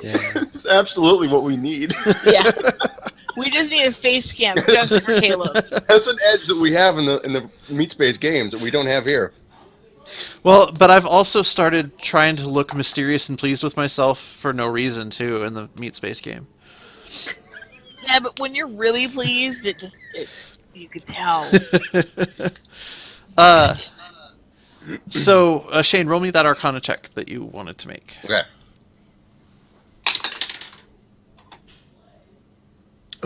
Yeah. It's absolutely what we need. Yeah. We just need a face cam just for Caleb. That's an edge that we have in the Meat Space games that we don't have here. Well, but I've also started trying to look mysterious and pleased with myself for no reason too in the Meat Space game. Yeah, but when you're really pleased, you could tell. So Shane, roll me that Arcana check that you wanted to make. Okay.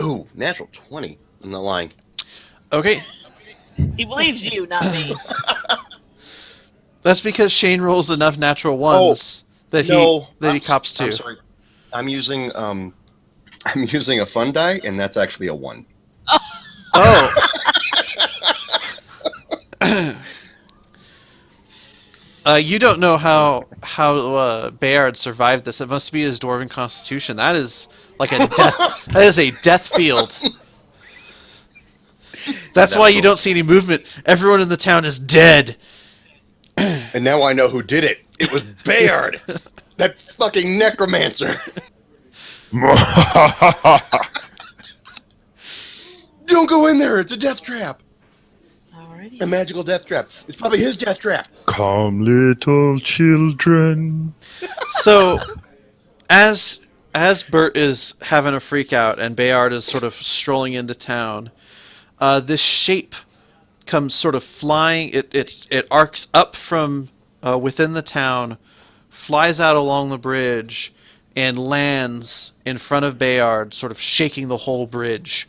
Ooh, natural 20 in the line. Okay, He believes you, not me. that's because Shane rolls enough natural ones that he I'm cops to. I'm sorry. I'm using a fun die, and that's actually a 1. Oh. You don't know how Bayard survived this. It must be his dwarven constitution. That is like a death. That is a death field. That's why you don't see any movement. Everyone in the town is dead. And now I know who did it. It was Bayard, that fucking necromancer. Don't go in there. It's a death trap. Alrighty. A magical death trap. It's probably his death trap. Come, little children. So, as Bert is having a freak out and Bayard is sort of strolling into town, this shape comes sort of flying. It arcs up from within the town, flies out along the bridge, and lands in front of Bayard, sort of shaking the whole bridge.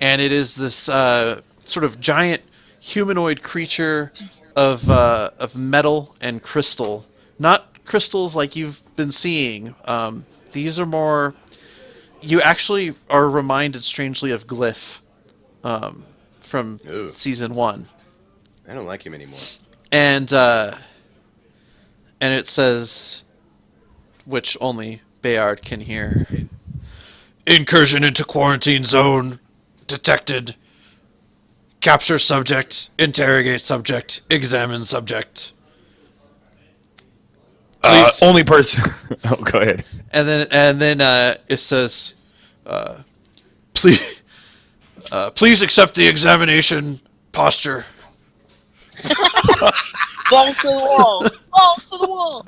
And it is this sort of giant humanoid creature of metal and crystal. Not crystals like you've been seeing. These are more... You actually are reminded strangely of Glyph from Ew. Season 1. I don't like him anymore. And it says, which only Bayard can hear, incursion into quarantine zone detected. Capture subject, interrogate subject, examine subject. Please. Only person. Oh, go ahead. And then it says, please accept the examination posture. Balls to the wall. Balls to the wall.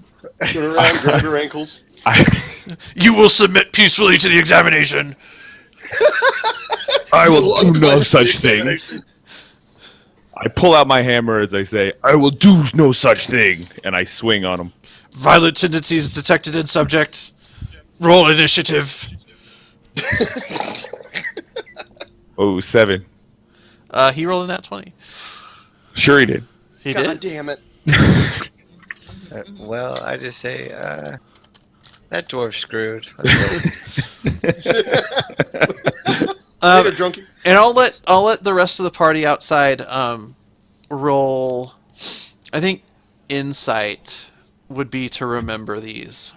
Turn around, grab your ankles. You will submit peacefully to the examination. I will do no such thing. I pull out my hammer as I say, I will do no such thing, and I swing on him. Violent tendencies detected in subject. Roll initiative. Oh, 7. He rolled a nat 20. Sure he did. He God did? damn it. Well, I just say, that dwarf's screwed. Later, drunkie. And I'll let the rest of the party outside roll. I think insight would be to remember these.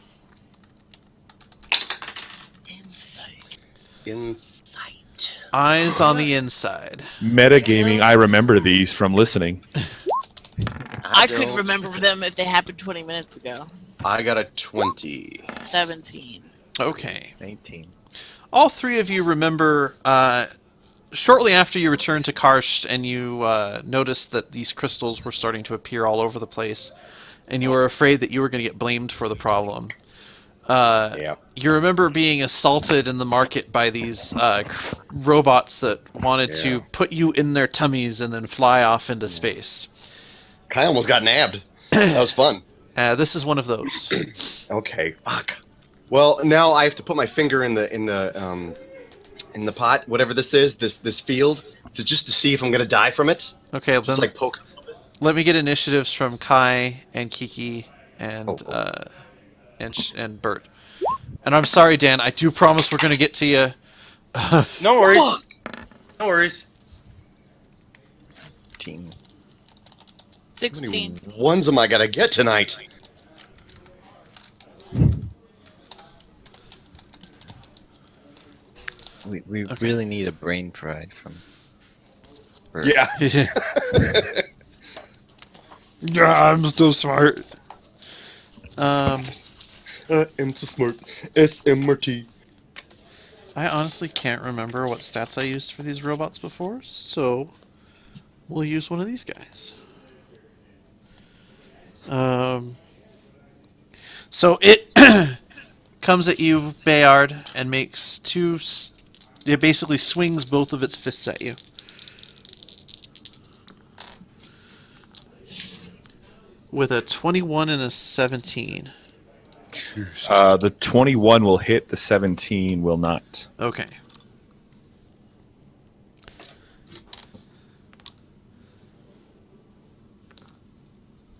Insight. Insight. Eyes on the inside. Metagaming, I remember these from listening. I could remember them if they happened 20 minutes ago. I got a 20. 17. Okay. 19. All three of you remember shortly after you returned to Karst and you noticed that these crystals were starting to appear all over the place, and you were afraid that you were going to get blamed for the problem. Yeah. You remember being assaulted in the market by these robots that wanted to put you in their tummies and then fly off into space. Kai almost got nabbed. That was fun. This is one of those. Okay, fuck. Well, now I have to put my finger in the pot, whatever this is, this field, to see if I'm gonna die from it. Okay, Just then like poke. let me get initiatives from Kai and Kiki and and Bert. And I'm sorry, Dan. I do promise we're gonna get to you. No worries. Fuck! No worries. 18. How 16. many ones am I gonna get tonight? We really need a brain fry from. Bert. Yeah. Yeah, I'm so smart. I am so smart. SMRT. I honestly can't remember what stats I used for these robots before, so we'll use one of these guys. So it comes at you, Bayard, and makes it basically swings both of its fists at you. With a 21 and a 17. The 21 will hit, the 17 will not. Okay.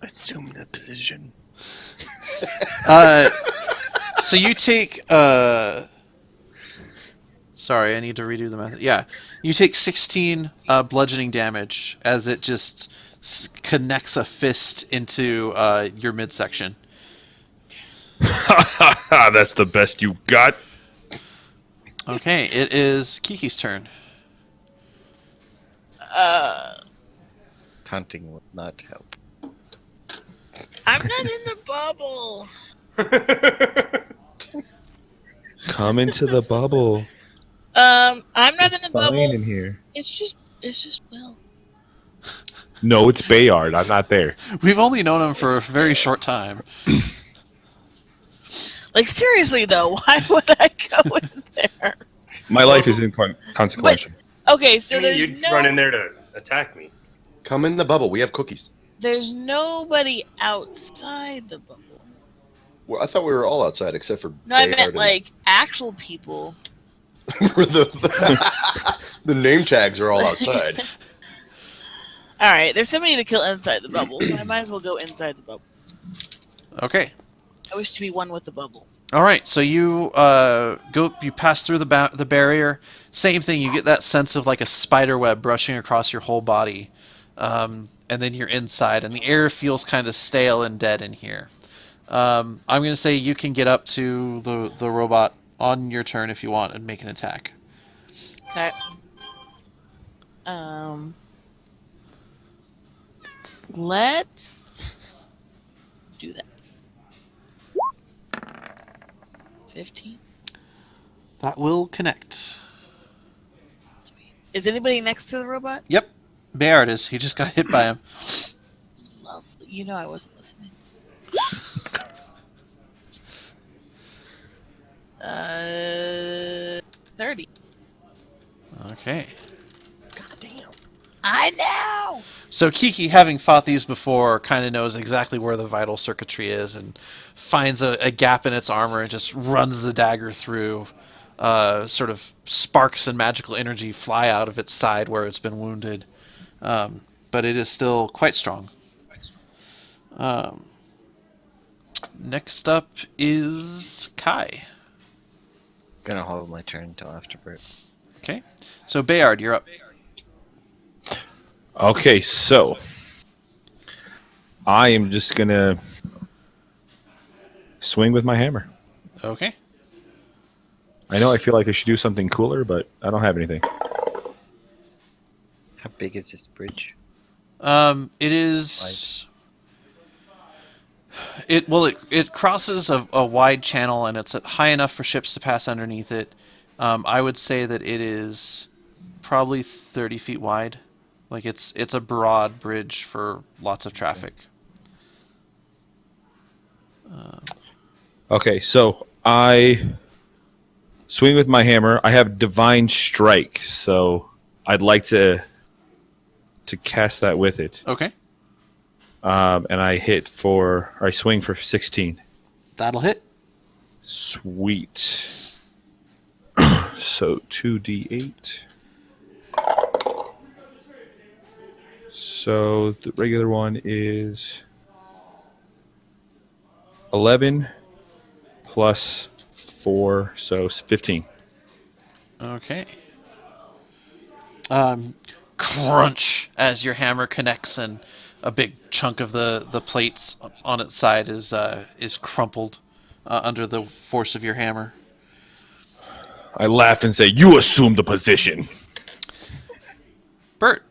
Assume the position. So you take sorry, I need to redo the method. Yeah. You take 16 bludgeoning damage as it just connects a fist into your midsection. That's the best you got. Okay, it is Kiki's turn. Taunting will not help. I'm not in the bubble. Come into the bubble. I'm not in the Fine bubble. in here. It's It's just Will. No, it's Bayard. I'm not there. We've only known him for a very short time. Like, seriously, though, why would I go in there? My life is inconsequential. Okay, so there's You'd run in there to attack me. Come in the bubble. We have cookies. there's nobody outside the bubble. Well, I thought we were all outside except for. No, I Bayard meant and- like actual people. the name tags are all outside. All right, there's somebody to kill inside the bubble, so I might as well go inside the bubble. Okay. I wish to be one with the bubble. All right. So you you pass through the barrier. Same thing. You get that sense of like a spider web brushing across your whole body, and then you're inside, and the air feels kind of stale and dead in here. I'm going to say you can get up to the robot on your turn if you want and make an attack. Okay. Let's do that. 15. That will connect. Sweet. Is anybody next to the robot? Yep. Bayard is. He just got hit by him. Lovely. You know I wasn't listening. 30. Okay. I know! So Kiki, having fought these before, kind of knows exactly where the vital circuitry is and finds a gap in its armor and just runs the dagger through. Sort of sparks and magical energy fly out of its side where it's been wounded. But it is still quite strong. Next up is Kai. Gonna hold my turn until after Bert. Okay. So Bayard, you're up. Okay, so I am just gonna swing with my hammer. Okay. I know I feel like I should do something cooler, but I don't have anything. How big is this bridge? It is. It crosses a wide channel and it's high enough for ships to pass underneath it. I would say that it is probably 30 feet wide. Like it's a broad bridge for lots of traffic. Okay, so I swing with my hammer. I have divine strike, so I'd like to cast that with it. Okay, And I swing for 16. that'll hit. Sweet. So 2d8. So the regular one is 11 plus 4, so 15. Okay. Crunch as your hammer connects and a big chunk of the plates on its side is crumpled under the force of your hammer. I laugh and say, "You assume the position." Bert,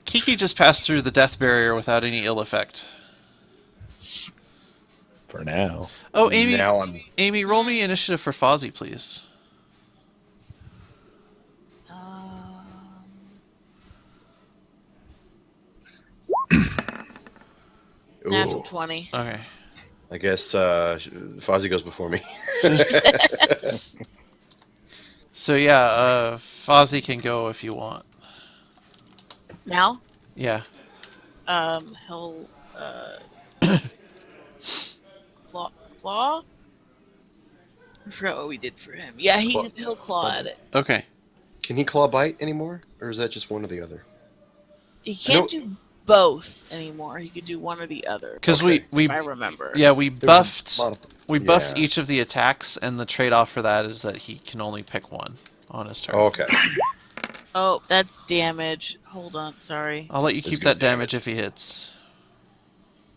Kiki just passed through the death barrier without any ill effect. For now. Oh, Amy, Now I'm. Amy, roll me initiative for Fozzie, please. Natural Ooh. 20. Okay. I guess Fozzie goes before me. So yeah, Fozzie can go if you want. Now, Yeah. he'll claw. I forgot what we did for him. Yeah, he'll claw at it. Okay. Can he claw bite anymore, or is that just one or the other? He can't do both anymore. He could do one or the other. Because Okay. we If I remember. yeah we buffed Yeah. each of the attacks, and the trade-off for that is that he can only pick one on his turn. Oh, okay. Oh, that's damage. Hold on, sorry. I'll let you That's keep good that damage if he hits.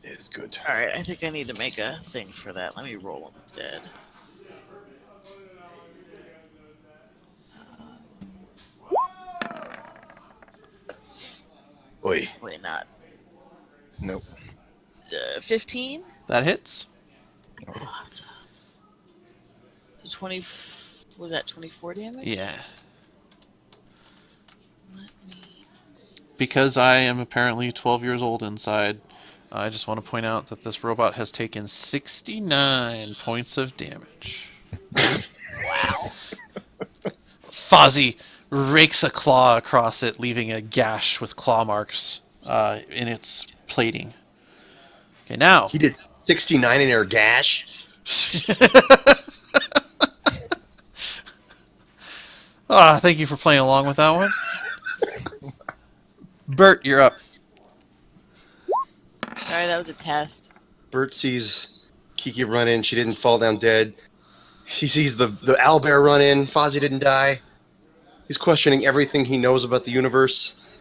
It's good. Alright, I think I need to make a thing for that. Let me roll him instead. Oi. Wait, not. Nope. 15? That hits. Awesome. So 20. Was that 24 damage? Yeah. Let me. because I am apparently 12 years old inside, I just want to point out that this robot has taken 69 points of damage. Wow. Fozzie rakes a claw across it, leaving a gash with claw marks in its plating. Okay, now. He did 69 in air gash. Thank you for playing along with that one. Bert, you're up. Sorry, that was a test. Bert sees Kiki run in. She didn't fall down dead. He sees the owlbear run in. Fozzie didn't die. He's questioning everything he knows about the universe.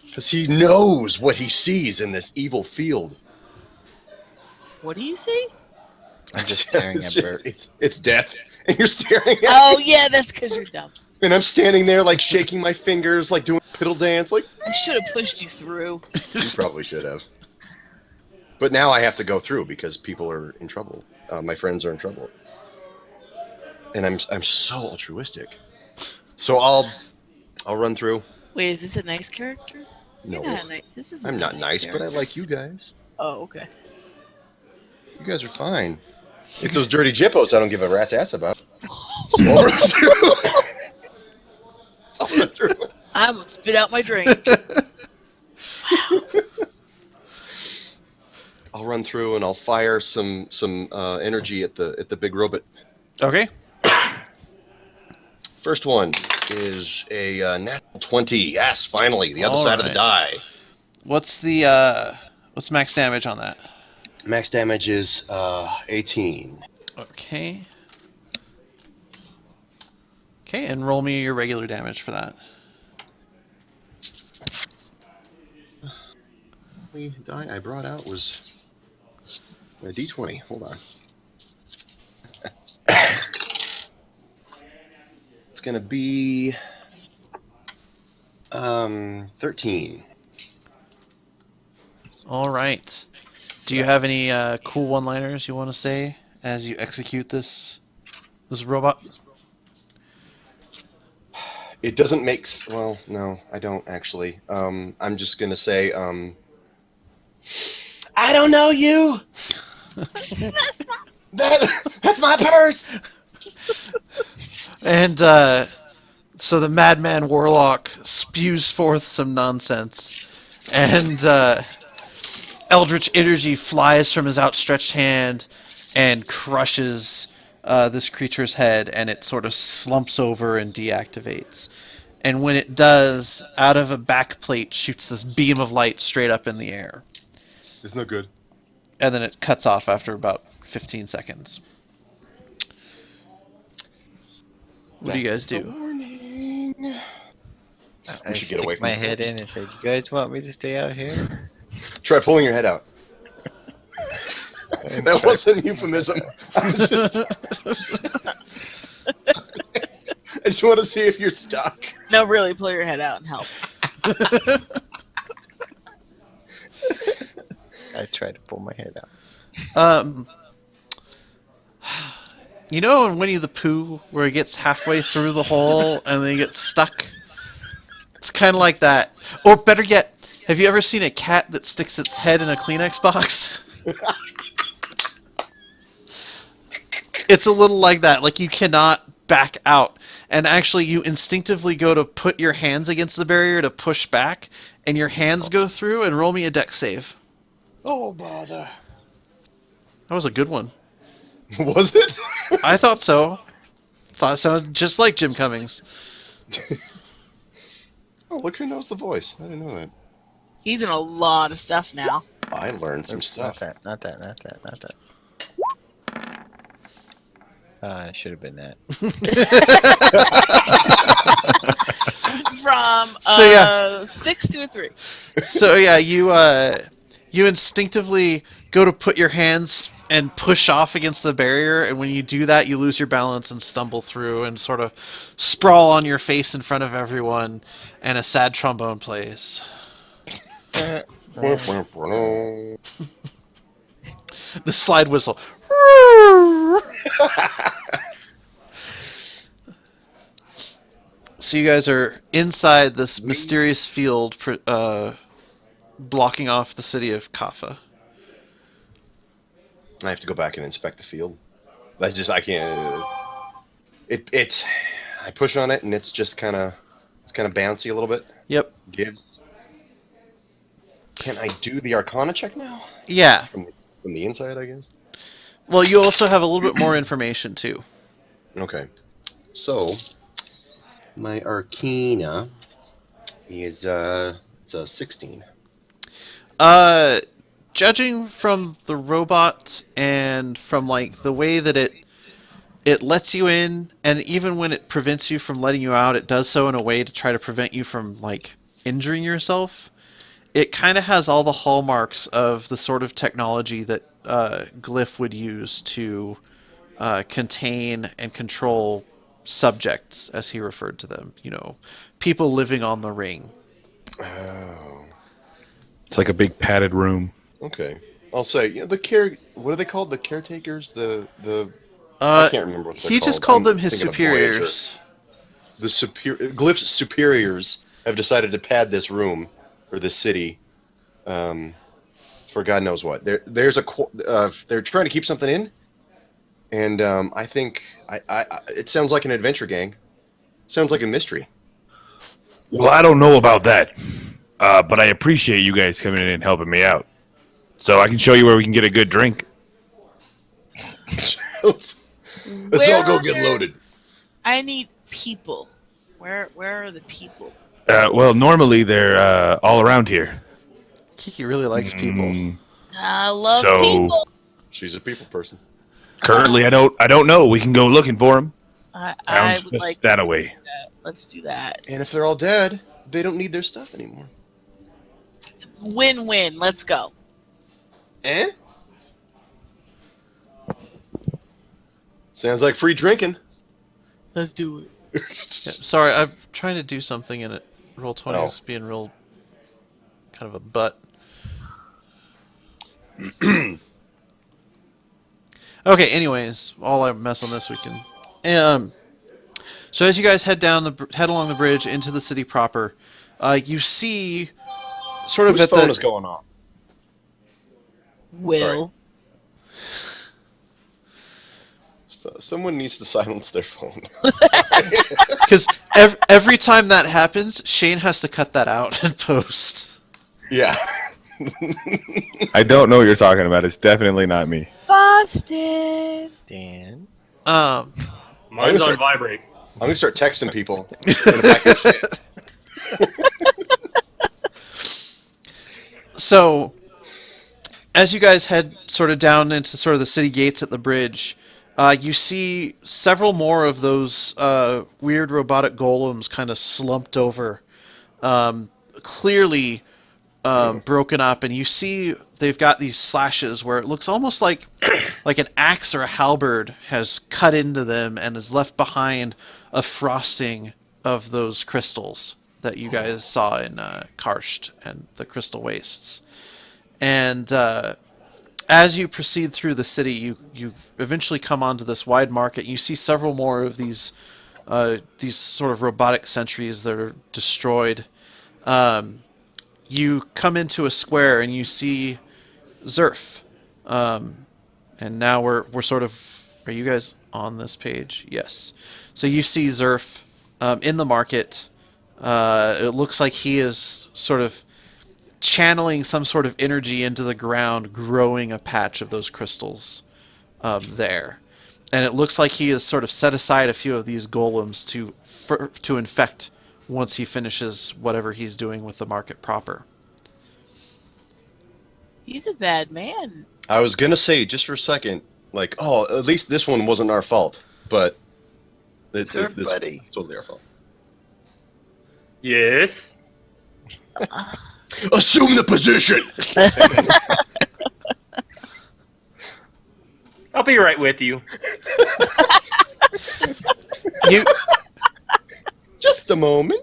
Because he knows what he sees in this evil field. What do you see? I'm just staring at Bert. It's death. And you're staring at Oh, yeah, that's because you're dumb. And I'm standing there, like, shaking my fingers, like, doing a piddle dance, like... I should have pushed you through. You probably should have. But now I have to go through because people are in trouble. My friends are in trouble. And I'm so altruistic. So I'll run through. Wait, is this a nice character? No, You're not this is I'm not nice, but I character. like you guys. Oh, okay. You guys are fine. It's those dirty jippos I don't give a rat's ass about. So I'll run through. So I'll run through. I'm gonna spit out my drink. I'll run through and I'll fire some energy at the big robot. Okay. First one is a natural 20. Yes, finally, the other All side of the die. What's the what's max damage on that? Max damage is 18. Okay. Okay, and roll me your regular damage for that. The die I brought out was a D20. Hold on. It's gonna be 13. All right. Do you have any cool one-liners you want to say as you execute this robot? It doesn't make well. No, I don't actually. I'm just gonna say. I don't know you. That's my purse. And so the madman warlock spews forth some nonsense, and eldritch energy flies from his outstretched hand and crushes this creature's head, and it sort of slumps over and deactivates. And when it does, out of a back plate shoots this beam of light straight up in the air. It's no good. And then it cuts off after about 15 seconds. What do you guys do? Warning. I should get away stick from my the head corpse. in and say, "Do you guys want me to stay out here?" Try pulling your head out. That wasn't a euphemism. I just want to see if you're stuck. No, really, pull your head out and help. I try to pull my head out. You know in Winnie the Pooh where he gets halfway through the hole and then he gets stuck? It's kind of like that. Or better yet, have you ever seen a cat that sticks its head in a Kleenex box? It's a little like that. Like you cannot back out. And actually you instinctively go to put your hands against the barrier to push back, and your hands go through, and roll me a dex save. Oh, bother. That was a good one. Was it? I thought so. Thought it sounded just like Jim Cummings. Oh, look who knows the voice. I didn't know that. He's in a lot of stuff now. I learned some Oops, stuff. Not that. It should have been that. From So, yeah. 6 to a 3. So yeah, you instinctively go to put your hands and push off against the barrier, and when you do that, you lose your balance and stumble through and sort of sprawl on your face in front of everyone, and a sad trombone plays. The slide whistle. So you guys are inside this mysterious field, blocking off the city of Kaffa. I have to go back and inspect the field. I can't. It's. I push on it and it's just kind of bouncy a little bit. Yep. Gives. Can I do the Arcana check now? Yeah. From the inside, I guess. Well, you also have a little bit more information too. Okay. So, my Arcana is it's a 16. Judging from the robot and from like the way that it lets you in, and even when it prevents you from letting you out, it does so in a way to try to prevent you from like injuring yourself. It kind of has all the hallmarks of the sort of technology that Glyph would use to contain and control subjects, as he referred to them. You know, people living on the ring. Oh. It's like a big padded room. Okay. I'll say what are they called? The caretakers? I can't remember what they're He just called. called I'm them his thinking of Voyager. superiors. Glyph's superiors have decided to pad this room or this city, for God knows what. They're trying to keep something in, and I think it sounds like an adventure gang. Sounds like a mystery. Well, I don't know about that, but I appreciate you guys coming in and helping me out. So I can show you where we can get a good drink. Let's Where all go are get there- loaded. I need people. Where are the people? Well, normally they're all around here. Kiki really likes people. I love So- people. She's a people person. Currently, I don't know. We can go looking for them. I Sounds would just like that to away. do that. Let's do that. And if they're all dead, they don't need their stuff anymore. Win-win. Let's go. Eh? Sounds like free drinking. Let's do it. Yeah, sorry, I'm trying to do something and Roll20 is Oh. being real kind of a butt. Okay, anyways, while I mess on this, we can. So as you guys head along the bridge into the city proper, you see sort of Whose at phone the is going off? Will. So someone needs to silence their phone. because every time that happens, Shane has to cut that out and post. Yeah. I don't know what you're talking about. It's definitely not me. Busted. Dan. Mine's on vibrate. I'm gonna start texting people. in a package. So, as you guys head sort of down into sort of the city gates at the bridge, you see several more of those weird robotic golems kind of slumped over, clearly broken up, and you see they've got these slashes where it looks almost like an axe or a halberd has cut into them and has left behind a frosting of those crystals that you guys saw in Karst and the Crystal Wastes. And as you proceed through the city, you eventually come onto this wide market. You see several more of these sort of robotic sentries that are destroyed. You come into a square and you see Zerf. And now we're sort of... Are you guys on this page? Yes. So you see Zerf in the market. It looks like he is sort of channeling some sort of energy into the ground, growing a patch of those crystals there. And it looks like he has sort of set aside a few of these golems to infect once he finishes whatever he's doing with the market proper. He's a bad man. I was gonna say just for a second, like, oh, at least this one wasn't our fault, but this buddy. is totally our fault. Yes. Assume the position. I'll be right with you. You Just a moment.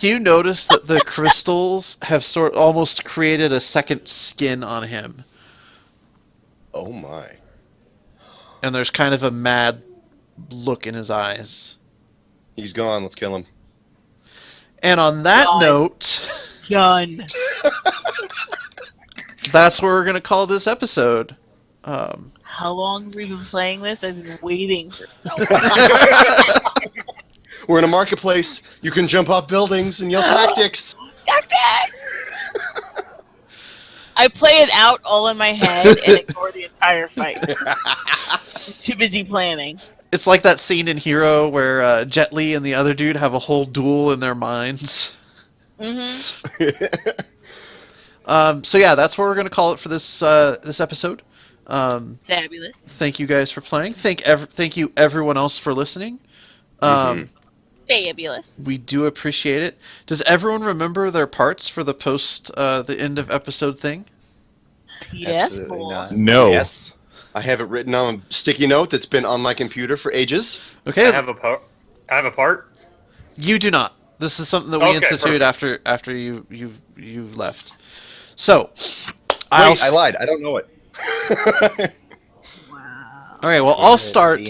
you notice that the crystals have almost created a second skin on him, Oh my. and there's kind of a mad look in his eyes. He's gone. Let's kill him. And on that Done. note, Done. that's what we're going to call this episode. How long have we been playing this? I've been waiting for so long. We're in a marketplace. You can jump off buildings and yell tactics. Tactics! I play it out all in my head and ignore the entire fight. I'm too busy planning. It's like that scene in Hero where Jet Li and the other dude have a whole duel in their minds. So yeah, that's what we're going to call it for this this episode. Fabulous. Thank you guys for playing. Thank you everyone else for listening. Fabulous. We do appreciate it. Does everyone remember their parts for the the end of episode thing? Yes, Absolutely boss. not. No. Yes. I have it written on a sticky note that's been on my computer for ages. Okay, I have a part. you do not. This is something that we Okay, instituted perfect. after you left. So, Wait, I'll I lied. I don't know it. Wow. all right. Well, I'll D&D. start.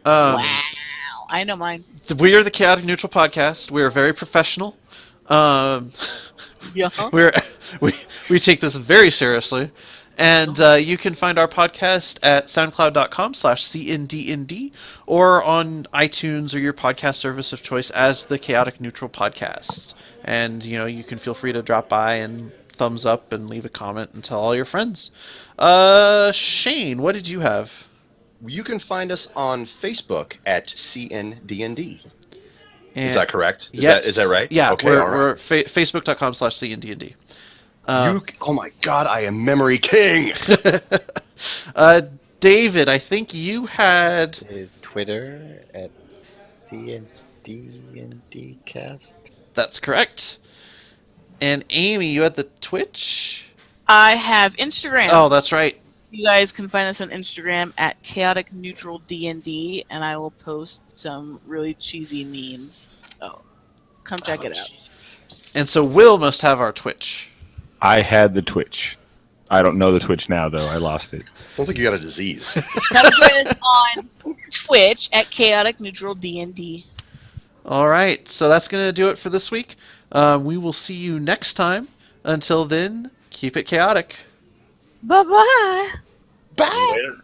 Wow. I know mine. We are the Chaotic Neutral Podcast. We are very professional. Yeah. We take this very seriously. And you can find our podcast at soundcloud.com/cndnd or on iTunes or your podcast service of choice as the Chaotic Neutral Podcast. And, you can feel free to drop by and thumbs up and leave a comment and tell all your friends. Shane, what did you have? You can find us on Facebook at CNDND. And Is that correct? Yes. Is that right? Yeah, Okay, all right. we're facebook.com/cndnd. Oh my god, I am Memory King! David, I think you had... Is Twitter at DND cast? That's correct. And Amy, you had the Twitch? I have Instagram. Oh, that's right. You guys can find us on Instagram at Chaotic Neutral DND, and I will post some really cheesy memes. Oh, come check it out. And so Will must have our Twitch. I had the Twitch. I don't know the Twitch now, though. I lost it. Sounds like you got a disease. Come join us on Twitch at Chaotic Neutral DND. All right, so that's going to do it for this week. We will see you next time. Until then, keep it chaotic. Bye-bye. Bye! Later.